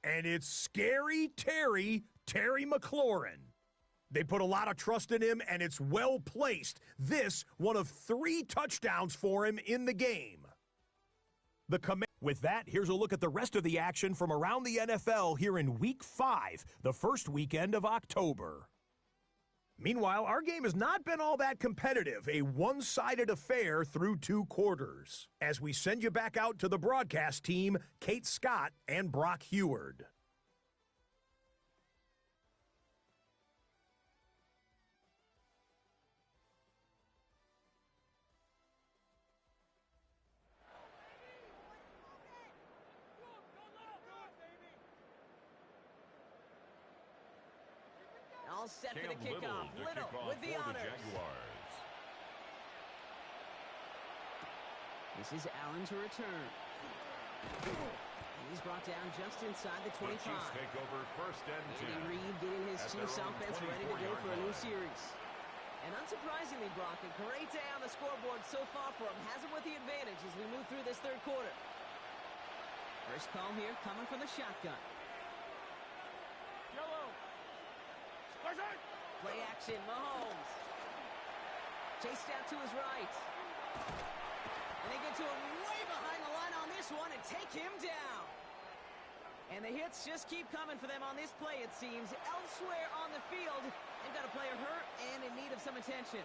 And it's Scary Terry McLaurin. They put a lot of trust in him, and it's well placed. This, one of 3 touchdowns for him in the game. With that, here's a look at the rest of the action from around the NFL here in Week 5, the first weekend of October. Meanwhile, our game has not been all that competitive, a one-sided affair through 2 quarters. As we send you back out to the broadcast team, Kate Scott and Brock Heward. All set for the kickoff. Little with the honors. This is Allen to return. And he's brought down just inside the 25. The Chiefs take over 1st and 10. Andy Reid getting his Chiefs offense ready to go for a new series. And unsurprisingly, Brock, a great day on the scoreboard so far for him. Has him with the advantage as we move through this 3rd quarter. First call here coming from the shotgun. Play action, Mahomes. Chased out to his right. And they get to him way behind the line on this one and take him down. And the hits just keep coming for them on this play, it seems. Elsewhere on the field, they've got a player hurt and in need of some attention.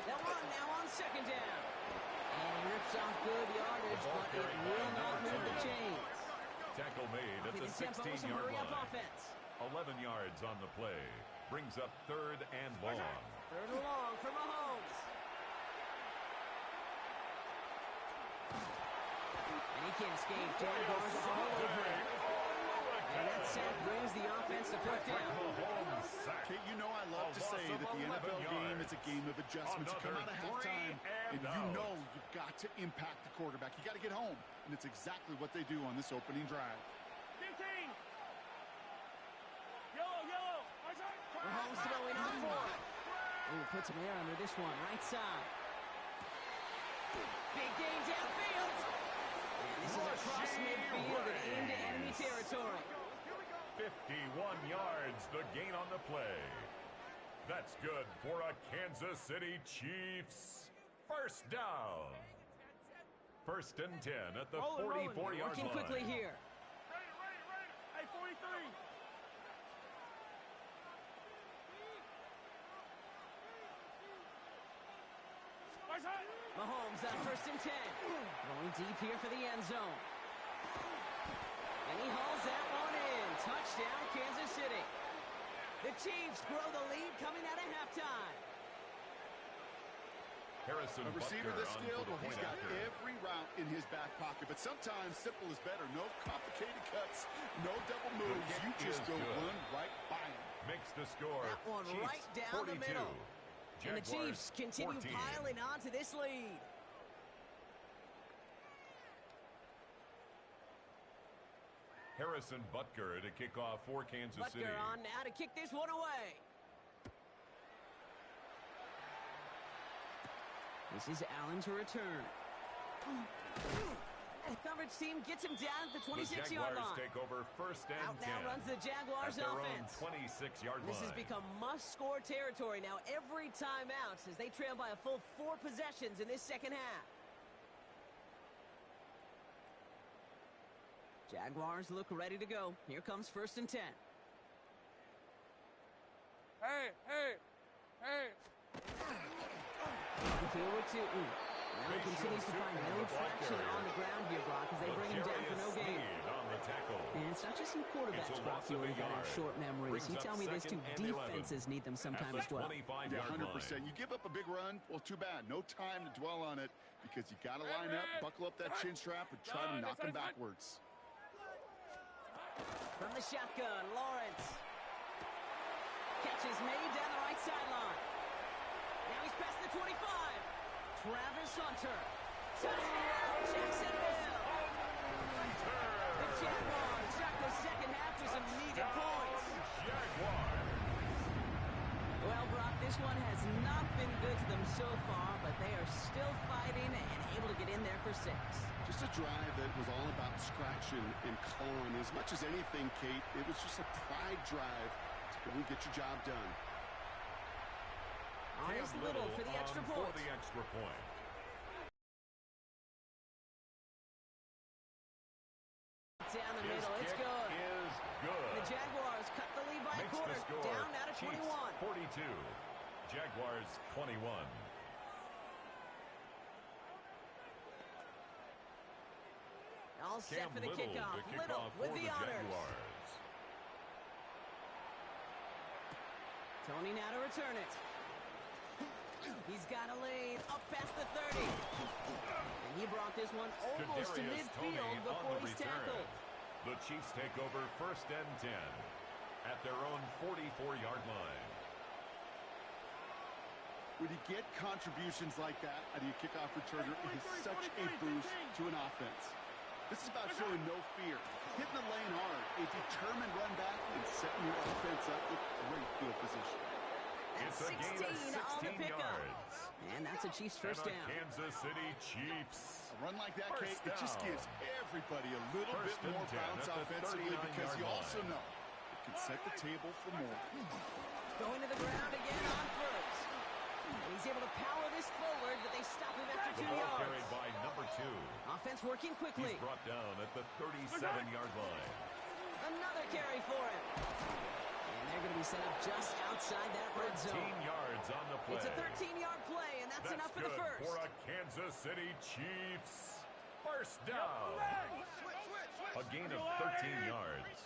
They'll run now on second down. And he rips off good yardage, but it will not move the chains. Tackle made at the 16-yard line. Offense. 11 yards on the play. Brings up third and long. Third and long for Mahomes. And he can't escape. Jaguars all over him. And that sack brings the offense to fourth down. Kate, you know I love to say that the NFL game is a game of adjustments. You come out of halftime, and you know you've got to impact the quarterback. You got to get home, and it's exactly what they do on this opening drive. 15. Yellow. Mahomes throwing on fourth. Ooh, put some air under this one, right side. Big gain downfield. And this is across midfield and into enemy territory. 51 yards, the gain on the play. That's good for a Kansas City Chiefs first down. First and 10 at the 44-yard line. Working quickly here. Ready. Hey, 43. Mahomes on first and 10. Going deep here for the end zone. And he hauls that one in. Touchdown, Kansas City. The Chiefs grow the lead coming out of halftime. Harrison a receiver this skilled, well, he's got after. every route in his back pocket. But sometimes simple is better. No complicated cuts, no double moves. You just go run right by him. Makes the score. That one Chiefs right down 42. the middle. And the Jaguars Chiefs continue 14. piling on to this lead. Harrison Butker to kick off for Kansas City. Butker on now to kick this one away. This is Allen to return. The coverage team gets him down at the 26-yard line. The Jaguars take over first and Out 10. now runs the Jaguars at their offense. own 26-yard line. This has become must-score territory now every time out as they trail by a full 4 possessions in this second half. Jaguars look ready to go. Here comes first and 10. Hey. Here with two. Now he continues to find no traction on the ground here, Brock, as they bring him down for no gain. On the tackle. And it's not just some quarterbacks, Brock, who are got short memories. You tell me these two defenses need them sometime as well. Yeah, 100%. You give up a big run, well, too bad. No time to dwell on it because you got to line up, buckle up that chin strap, and try to knock him backwards. From the shotgun, Lawrence. Catch is made down the right sideline. Now he's past the 25. Travis Hunter. Touchdown, Jacksonville. The Jaguars start the second half with some needed points. Jaguars. Well, Brock, this one has not been good to them so far, but they are still fighting and able to get in there for 6. Just a drive that was all about scratching and clawing. As much as anything, Kate, it was just a pride drive to go and get your job done. Here's Little for the extra point. Down the middle, it's good. Is good. The Jaguars cut the lead by a quarter. Down now to 21. Chiefs 42. Jaguars 21. All set for the kickoff. Little with the honors. Jaguars. Tony now to return it. He's got a lane up past the 30. And he brought this one almost to midfield before he's tackled. The Chiefs take over first and 10 at their own 44-yard line. When you get contributions like that out of your kickoff returner, it is such a boost to an offense. This is about showing no fear, hitting the lane hard, a determined run back, and setting your offense up with great field position. That's 16 on the pickup. And that's a Chiefs first down. Kansas City Chiefs. A run like that, Kate, it just gives everybody a little bit more bounce offensively because you also know it can set the table for more. Going to the ground again on first. And he's able to power this forward, but they stop him after 2 yards. Carried by number 2. Offense working quickly. He's brought down at the 37-yard line. Another carry for him. And they're going to be set up just outside that red 13 zone. yards on the play. It's a 13-yard play, and that's enough for the good first. for a Kansas City Chiefs. First down. A gain of 13 yards.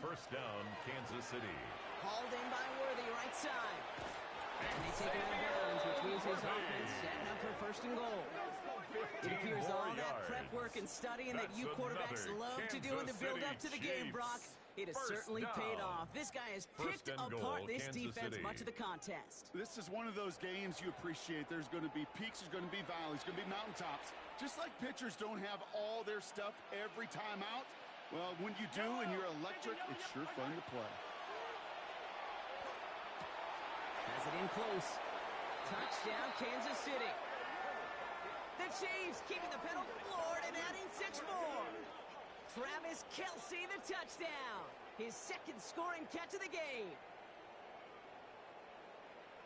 First down, Kansas City. Hauled in by Worthy, right side. And they take it out of bounds, which means his offense setting up for first and goal. It appears all that prep work and studying that you quarterbacks love to do in the build-up to the game, Brock. It has certainly paid off. This guy has picked apart this defense much of the contest. This is one of those games you appreciate. There's going to be peaks, there's going to be valleys, there's going to be mountaintops. Just like pitchers don't have all their stuff every time out, well, when you do and you're electric, it's sure fun to play. Has it in close. Touchdown, Kansas City. The Cheifs keeping the pedal floored and adding 6 more. Travis Kelce, the touchdown. His second scoring catch of the game.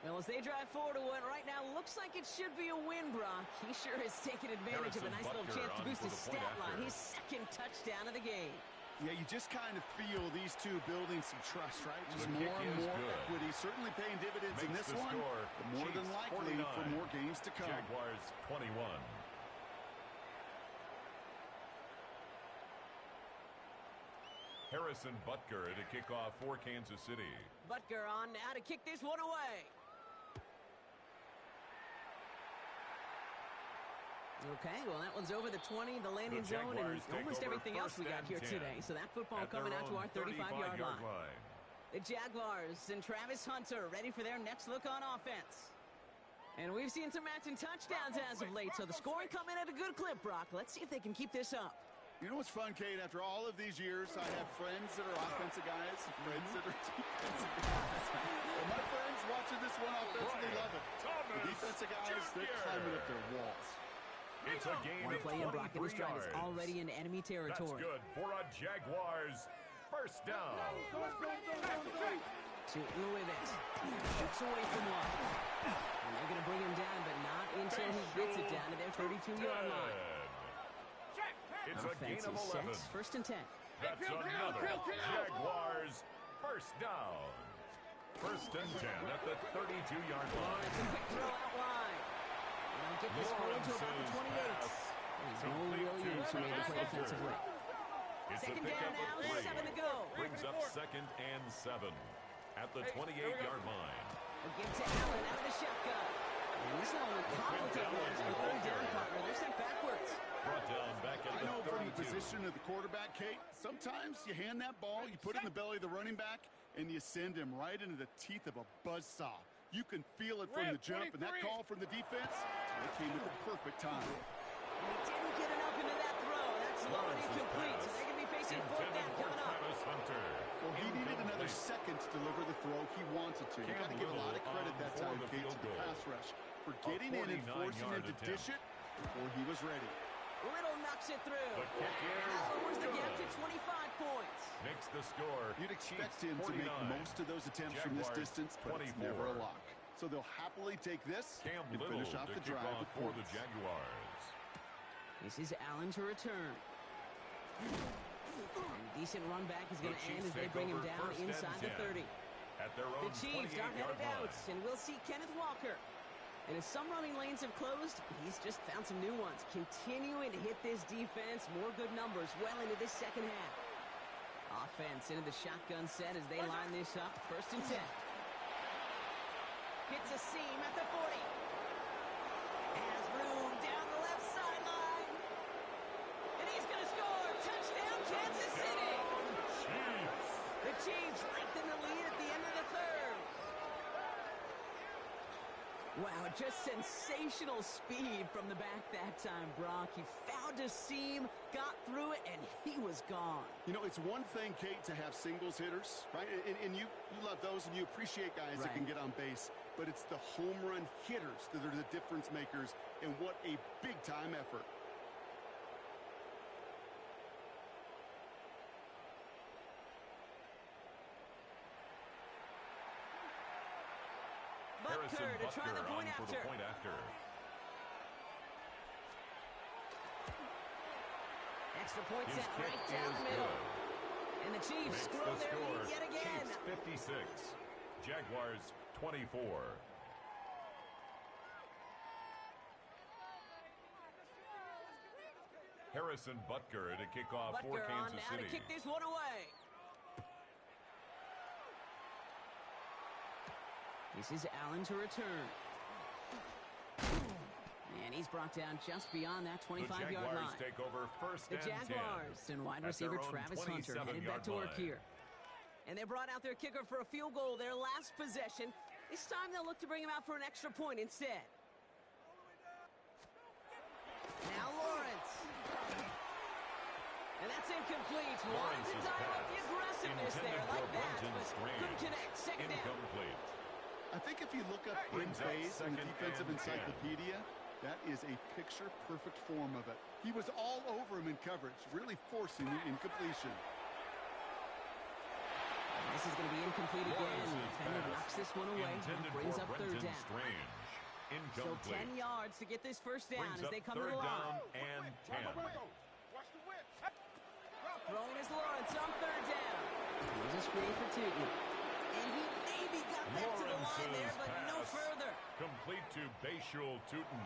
Well, as they drive forward to what right now looks like it should be a win, Brock. He sure has taken advantage of a nice little chance to boost his stat line. His second touchdown of the game. Yeah, you just kind of feel these two building some trust, right? Just more and more equity. Certainly paying dividends in this one, but more than likely for more games to come. Jaguars 21. Harrison Butker to kick off for Kansas City. Butker on now to kick this one away. Okay, well, that one's over the 20, the landing zone, and almost everything else we got here today. So that football coming out to our 35-yard line. The Jaguars and Travis Hunter ready for their next look on offense. And we've seen some matching touchdowns as of late, so the scoring coming at a good clip, Brock. Let's see if they can keep this up. You know what's fun, Kate? After all of these years, I have friends that are offensive guys, friends that are defensive guys. And my friends watching this one offensively love it. The defensive guys, they're climbing up their walls. It's a game of 23 yards. Is already in enemy territory. That's good for a Jaguars first down. Shooting with it. Shoots away from one. And they're going to bring him down, but not until he gets it down to their 32-yard line. It's a gain of 11. First and 10. That's another Jaguars first down. First and 10 at the 32-yard line. It's a quick throw out wide. And get this forward to about the 28. He's Noel Williams who made the play defensively. Second down now, 7 to go. Brings up second and 7 at the 28-yard line. We'll give to Allen out of the shotgun. And this one will complicate matters for the third down partner. They're sent backwards. Brought down back at the 32. I know from the position of the quarterback, Kate, sometimes you hand that ball, you put it in the belly of the running back, and you send him right into the teeth of a buzzsaw. You can feel it from the jump, and that call from the defense, it came at the perfect time. And he didn't get enough into that throw. That's low and incomplete, so they're going to be facing fourth down coming up. Well, he needed another second to deliver the throw he wanted to. You got to give a lot of credit that time, Kate, to the pass rush for getting in and forcing him to dish it before he was ready. Little knocks it through. That lowers the gap to 25 points. Makes the score. You'd expect him to make most of those attempts from this distance, but it's never a lock. So they'll happily take this and finish off the drive with for points. the Jaguars. This is Allen to return. And a decent run back is going to end as they bring him down inside the 30. At their own the Chiefs are headed out, and we'll see Kenneth Walker. And as some running lanes have closed, he's just found some new ones. Continuing to hit this defense, more good numbers well into this second half. Offense into the shotgun set as they line this up. First and 10. Hits a seam at the 40. Has room down the left sideline. And he's going to score. Touchdown, Kansas City. The Chiefs lengthen the lead at the end of the third. Wow, just sensational speed from the back that time, Brock. He found a seam, got through it, and he was gone. You know, it's one thing, Kate, to have singles hitters, right? And you love those, and you appreciate guys that can get on base. But it's the home run hitters that are the difference makers, and what a big-time effort. Butker to try the point after. Extra point set right down the middle. And And the Chiefs Makes grow the their score. lead yet again. Chiefs 56, Jaguars 24. Harrison Butker to kick off for Butker on Kansas now City. to kick this one away. This is Allen to return. And he's brought down just beyond that 25-yard line. The Jaguars take over first The and Jaguars 10. and wide At receiver their own Travis Hunter headed back to work 27-yard line. here. And they brought out their kicker for a field goal their last possession. This time they'll look to bring him out for an extra point instead. Now Lawrence. And that's incomplete. Wanted to dial up the aggressiveness there like that, but couldn't connect. Second down. Incomplete. I think if you look up in Brings up phase in the second defensive and 10. encyclopedia, that is a picture-perfect form of it. He was all over him in coverage, really forcing the incompletion. This is going to be incomplete again. Lawrence's Defender pass knocks this one away. intended Brings for up third Brenton down. Strange. So Incomplete. 10 yards to get this first down Brings as up they come to third the down line. and 10. Throwing his Lawrence on third down. Here's a screen for Tootin. And he maybe got that to the line there, but no pass further. Complete to Bashul Tootin.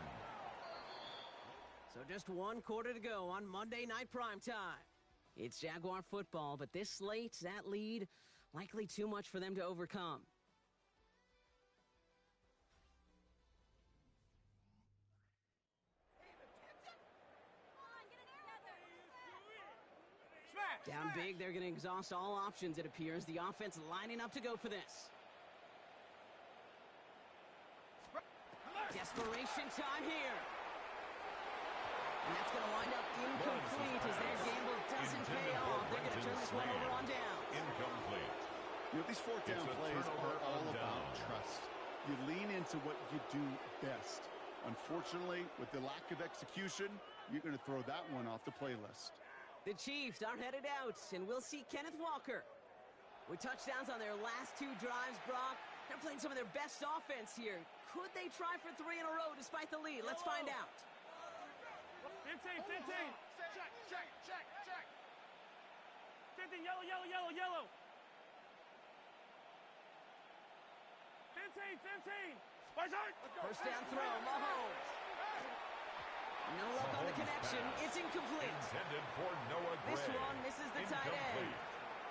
So just one quarter to go on Monday Night Primetime. It's Jaguar football, but this slate, that lead, likely too much for them to overcome. Down big, they're going to exhaust all options, it appears. The offense lining up to go for this. Desperation time here. And that's going to wind up incomplete as their gamble doesn't pay off. They're going to turn this one over on downs. Incomplete. You know, these fourth down It's a plays turnover are all on about down. trust. You lean into what you do best. Unfortunately, with the lack of execution, you're going to throw that one off the playlist. The Chiefs are headed out, and we'll see Kenneth Walker with touchdowns on their last two drives, Brock. They're playing some of their best offense here. Could they try for 3 in a row despite the lead? Let's find out. 15. Check. 15, yellow. 15. First down throw, Mahomes. No luck on the connection. It's incomplete. Intended for Noah Gray. This one misses the tight end. Incomplete.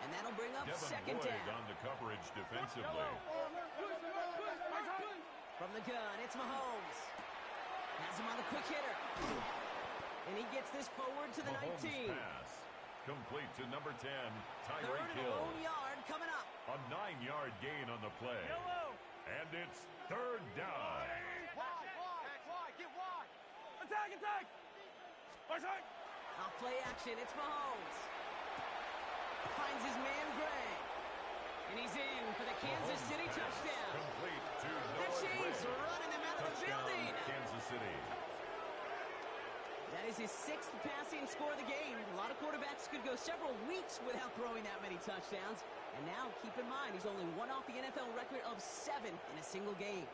And that'll bring up Devin second Lloyd down. on the coverage defensively. From the gun, it's Mahomes. Has him on the quick hitter. And he gets this forward to the Mahomes 19. pass. Complete to number 10, Third Tyreek and a Hill. lone yard coming up. A 9-yard gain on the play. And it's third down. Attack! Off play action, it's Mahomes. Finds his man Gray. And he's in for the Kansas Mahomes City pass. touchdown. Complete to The Noah Chiefs Gray. running them out of the Touchdown, building. Kansas City. That is his 6th passing score of the game. A lot of quarterbacks could go several weeks without throwing that many touchdowns. And now, keep in mind, he's only one off the NFL record of 7 in a single game.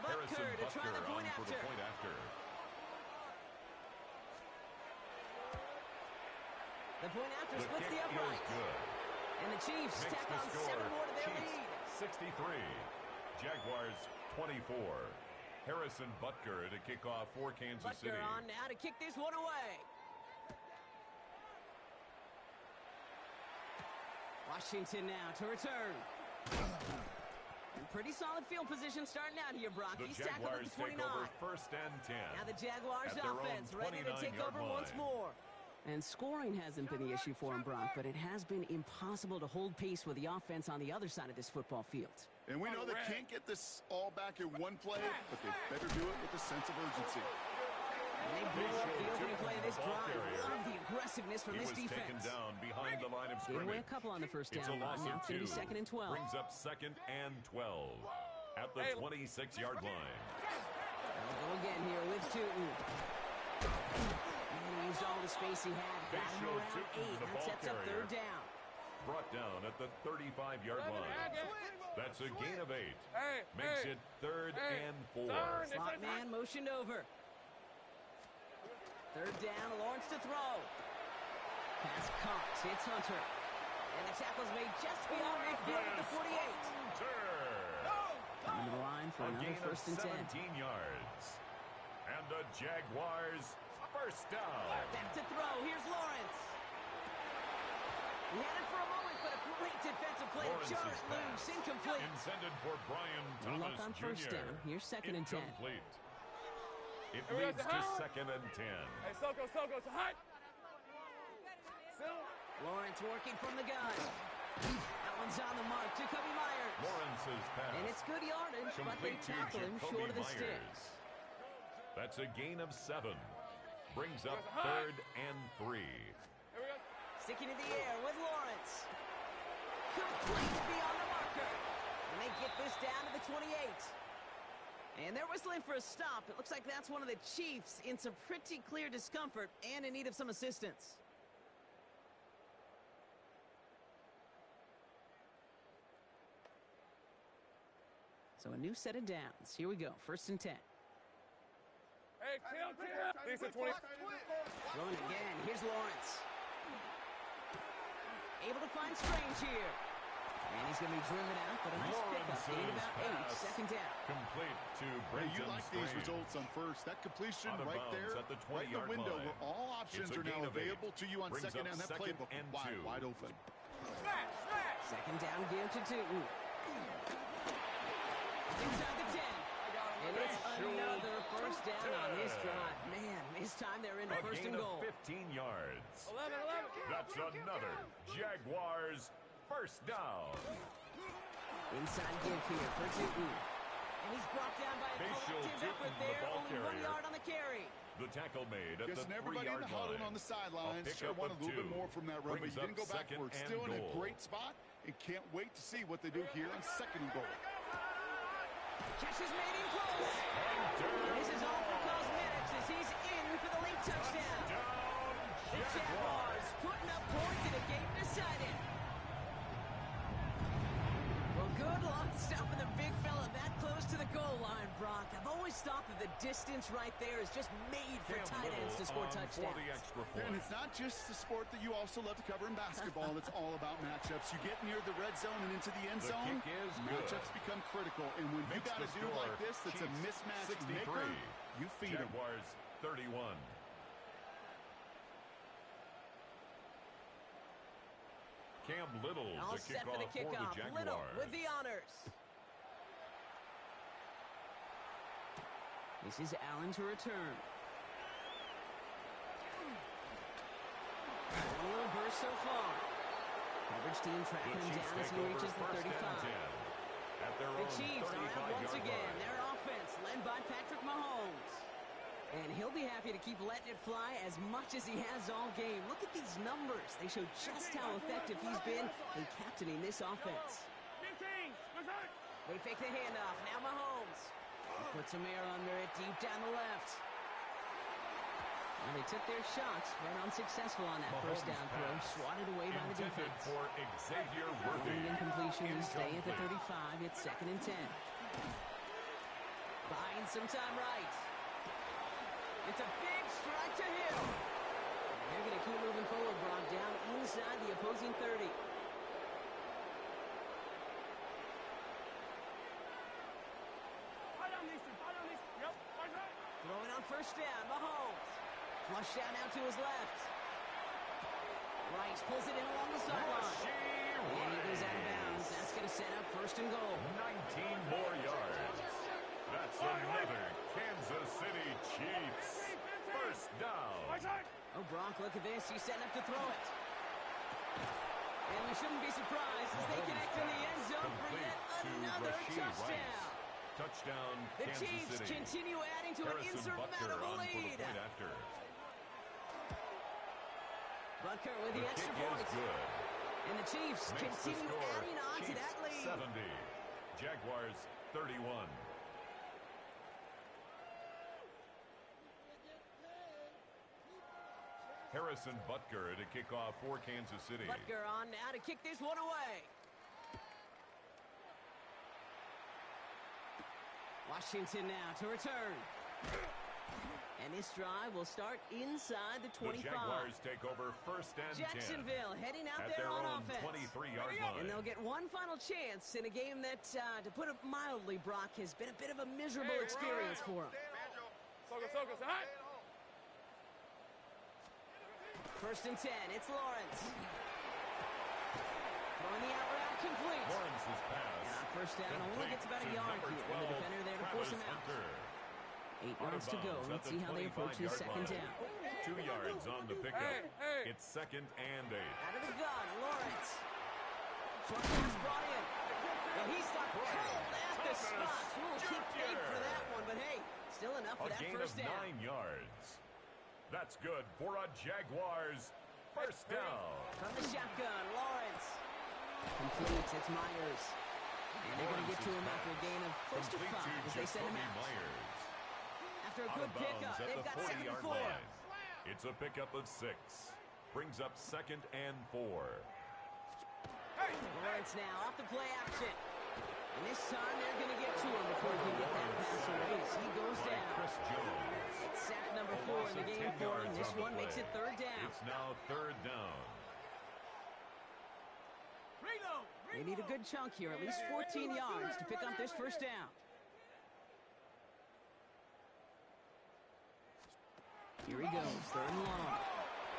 Harrison Butker to try the Butker point on for after. the point after. The point after The splits kick the is upright. good. And the Chiefs Makes tack the on score. 7 more to their Chiefs lead. 63. Jaguars 24. Harrison Butker to kick off for Kansas Butker City. on now to kick this one away. Washington now to return. And pretty solid field position starting out here, Brock. The He's tackled at Jaguars the 29. take over first and 10. Now the Jaguars At their own offense ready to take 29-yard over once line. more. And scoring hasn't been the issue for him, Brock, but it has been impossible to hold pace with the offense on the other side of this football field. And we know they can't get this all back in one play, but they better do it with a sense of urgency. And they blew up the opening play of this drive. Love the aggressiveness from He this was taken defense. down behind the line of Gave away scrimmage. a couple on the first It's down. a loss Now of it's going to 2. be second and 12. Brings up second and 12 at the 26-yard line. They'll go again here with Tootin. And he used all the space he had. Got him Bashul around Tootin, 8. the That ball sets up carrier. third down. brought down at the 35-yard line. That's a gain of 8. Makes it 3rd and 4. Slot man motioned over. 3rd down, Lawrence to throw. Pass caught, it's Hunter. And the tackle's made just beyond midfield at the 48. Coming to the line for another 1st and 10. 17 yards. And the Jaguars first down. Back to throw, here's Lawrence. He had it for a moment, but a great defensive play to jar it loose. Incomplete. Intended for Brian No Thomas luck on Jr. 1st down. Here's 2nd and 10. Incomplete. It leads to 2nd and 10. Hey, Soko, it's hot. Lawrence working from the gun. That one's on the mark. Jacoby Myers. Lawrence's pass. And it's good yardage, but they Complete to tackle him Jacoby short of the Myers. sticks. That's a gain of 7. Brings up 3rd and 3. Sticking in the air with Lawrence. Complete beyond the marker. And they get this down to the 28. And they're whistling for a stop. It looks like that's one of the Chiefs in some pretty clear discomfort and in need of some assistance. So a new set of downs. Here we go. 1st and 10. Hey, kill. 20. Throwing again. Here's Lawrence. Able to find Strange here. And he's going to be driven out, but a nice pickup. Gain about 8. 2nd down. Complete to Hey, Brenton you like Strange. these results on 1st. That completion Out of right bounds there, at the right in the 20-yard window line. where all options It's a are now gain of 8. available to you on Brings 2nd up down. That 2nd playbook and wide, 2. wide open. 2nd down, give to Tootin. Inside the 10. And it's another 1st down on this drive. Man, this time they're into 1st and goal. 15 yards. 11. That's another Jaguars 1st down. Inside give here for Tootin. And he's brought down by a Facial collective effort Tootin, the there. ball Only 1 carrier. yard on the carry. The tackle made at Guessing the everybody in 3-yard the huddle line. on the sidelines A sure pickup want a of little bit 2. more from that run, but Brings you didn't go up 2nd backwards. and Still in a goal. great spot and can't wait to see what they do here on 2nd and goal. Catch is made in close. And this is all for cosmetics as he's in for the late touchdown. The Jaguars putting up points in a game decided. Well, good luck stopping the big fella that close to the goal line, Brock. I've always thought that the distance right there is just made for tight ends to score touchdowns. For the extra point. And it's not just the sport that you also love to cover in basketball. It's all about matchups. You get near the red zone and into the end The zone, kick is good. matchups become critical. And when you Makes got a the dude score. like this that's a Chiefs, mismatch 63. maker, you feed him. Jaguars 31. Cam Little All to kick set for the off for the kickoff. Jaguars. Little with the honors. This is Allen to return. A little burst so far. Coverage team tracking him down as he reaches the 35. The Chiefs are out once again. Their offense led by Patrick Mahomes. And he'll be happy to keep letting it fly as much as he has all game. Look at these numbers. They show just how effective he's been in captaining this offense. They fake the handoff. Now Mahomes. He puts some air under it deep down the left. Well, they took their shots, but unsuccessful on that Mahomes first down throw. Swatted away by the Intended defense. for Xavier On Worthy. the incompletion, we stay at the Incomplete. 35. It's 2nd and 10. Buying some time right. It's a big strike to Hill. And they're going to keep moving forward, Brock, down inside the opposing 30. Throwing on 1st down, Mahomes. Flush down out to his left. Rice pulls it in along the sideline. And he goes out of bounds. That's going to set up 1st and goal. 19 more yards. That's another Kansas City Chiefs 1st down. Oh, Brock, look at this. He's setting up to throw it. And we shouldn't be surprised as they connect in the end zone for yet another touchdown. Touchdown, The Kansas Chiefs City. continue adding to an Harrison Butker insurmountable on for the lead. point after. Butker with the The extra kick is point. good. And the Chiefs Makes the continue score. adding on to Chiefs that lead. 70. Jaguars 31. Harrison Butker to kick off for Kansas City. Butker on now to kick this one away. Washington now to return. And this drive will start inside the 25. The Jaguars take over first and 10. Jacksonville heading out at there their on own offense. 23-yard line. And they'll get one final chance in a game that, to put it mildly, Brock, has been a bit of a miserable experience for them. First and 10, it's Lawrence. Throwing the out route complete. Lawrence's pass. First down only gets about a yard here. And the defender there to force him out. 8 yards to go. Let's see how they approach this second down. 2 yards on the pickup. It's second and 8. Out of the gun, Lawrence. Short pass brought in. Well, he stopped cold at the spot. He paid for that one, but hey, still enough for that first down. A gain of 9 yards. That's good for a Jaguars first down. From the shotgun, Lawrence. Completes, it's Myers. And they're going to get to him after a gain of close to 5 as they send him out. After a good pickup, they've got 2nd and 4. It's a pickup of 6. Brings up 2nd and 4. Lawrence now off the play action. And this time they're going to get to him before he can get that pass away as he goes down. Chris Jones. It's sack number 4 in the game for him. This one makes it 3rd down. It's now 3rd down. They need a good chunk here, at least 14 yards to pick up this first down. Here he goes, 3rd and long.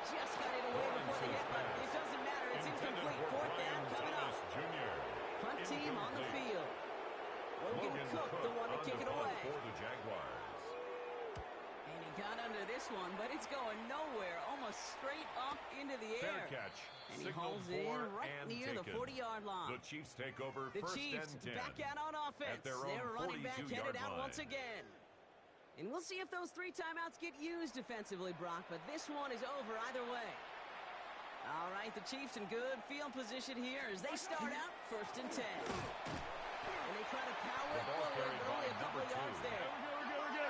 Just got it away before the hit, but it doesn't matter. It's incomplete. 4th down coming up. Front team on the field. Logan Cook, the one to kick it away. For the Jaguars. And he got under this one, but it's going nowhere, almost straight up into the air. Fair catch. And he hauls it in right near the 40-yard line. The Chiefs take over the first Chiefs and 10. back out on offense. Their running back headed out line. once again. And we'll see if those 3 timeouts get used defensively, Brock, but this one is over either way. All right, the Chiefs in good field position here as they start out first and 10. And they try to power it forward, but only a couple of yards there.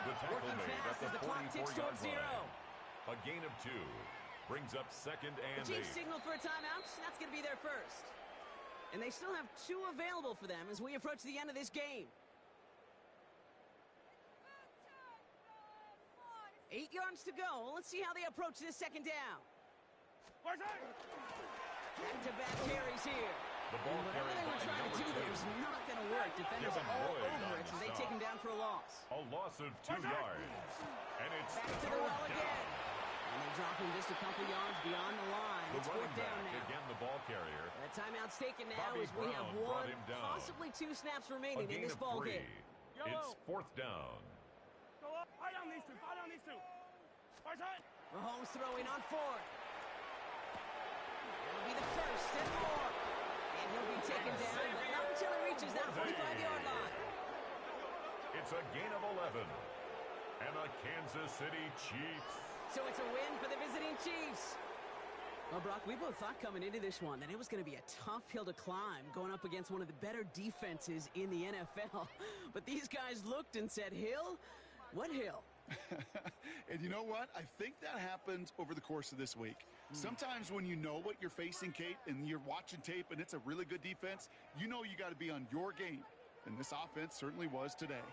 The tackle Working made fast at as the the clock ticks towards 0. A gain of 2. Brings up 2nd and 8. The Chiefs signal for a timeout. That's going to be their first. And they still have 2 available for them as we approach the end of this game. 8 yards to go. Let's see how they approach this second down. Back-to-back carries here. The ball and whatever they were trying to do there is not going to work. Defenders are all over it as they take him down for a loss. A loss of 2 yards. And it's back to the well again. And they drop him just a couple yards beyond the line. It's 4th down now. Again, the ball carrier. The timeout's taken now Bobby as we have Brown 1, possibly 2 snaps remaining in this ball game. It's 4th down. Fight on these two. Fight on these two. Mahomes throwing on 4th. That'll be the first and more. And he'll be taken down, but not until he reaches that 45-yard line. It's a gain of 11. And a Kansas City Chiefs. So it's a win for the visiting Chiefs. Well, Brock, we both thought coming into this one that it was going to be a tough hill to climb going up against one of the better defenses in the NFL. But these guys looked and said, Hill? What hill? And you know what? I think that happened over the course of this week. Sometimes when you know what you're facing, Kate, and you're watching tape and it's a really good defense, you know you got to be on your game. And this offense certainly was today.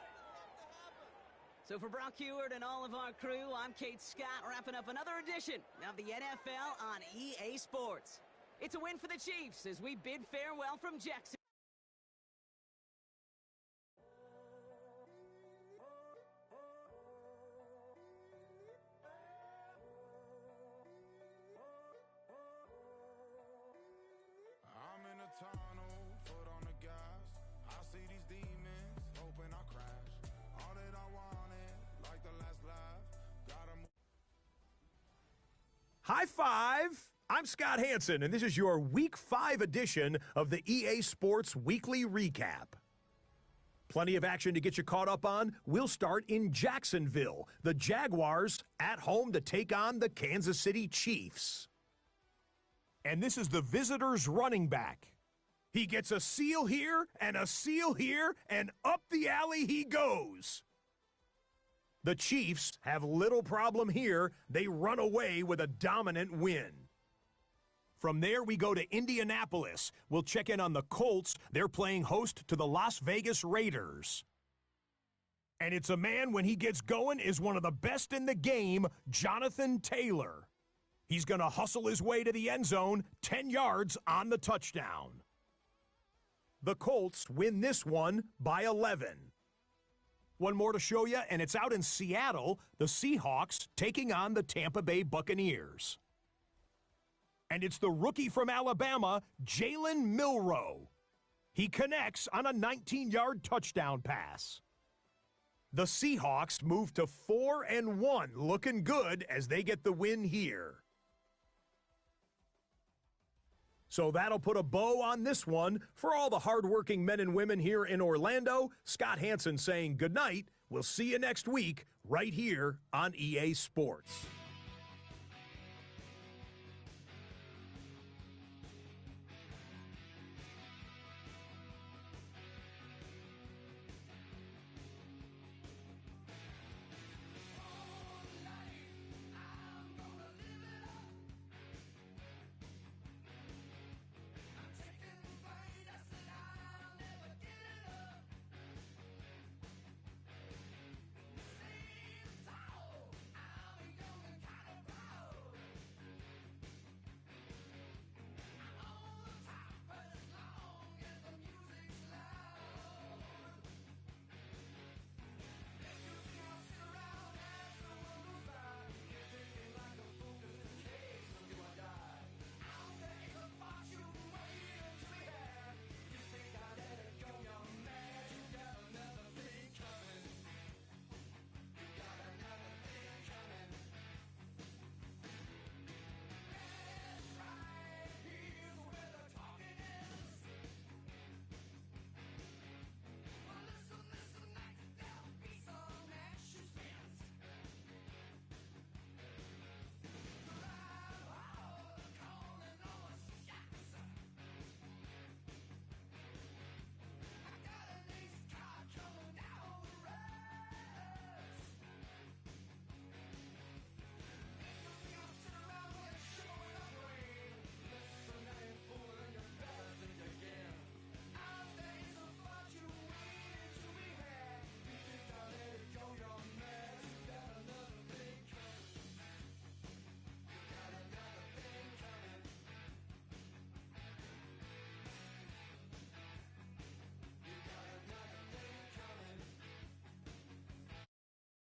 So for Brock Heward and all of our crew, I'm Kate Scott, wrapping up another edition of the NFL on EA Sports. It's a win for the Chiefs as we bid farewell from Jackson. I'm in a tunnel, foot on the gas. I see these demons, hoping I crash. All that I wanted, like the last laugh. Gotta move. High five! I'm Scott Hansen, and this is your Week 5 edition of the EA Sports Weekly Recap. Plenty of action to get you caught up on. We'll start in Jacksonville. The Jaguars at home to take on the Kansas City Chiefs. And this is the visitors' running back. He gets a seal here, and up the alley he goes. The Cheifs have little problem here. They run away with a dominant win. From there, we go to Indianapolis. We'll check in on the Colts. They're playing host to the Las Vegas Raiders. And it's a man, when he gets going, is one of the best in the game, Jonathan Taylor. He's going to hustle his way to the end zone, 10 yards on the touchdown. The Colts win this one by 11. One more to show you, and it's out in Seattle, the Seahawks taking on the Tampa Bay Buccaneers. And it's the rookie from Alabama, Jalen Milroe. He connects on a 19-yard touchdown pass. The Seahawks move to 4-1, looking good as they get the win here. So that'll put a bow on this one. For all the hardworking men and women here in Orlando, Scott Hansen saying goodnight. We'll see you next week right here on EA Sports.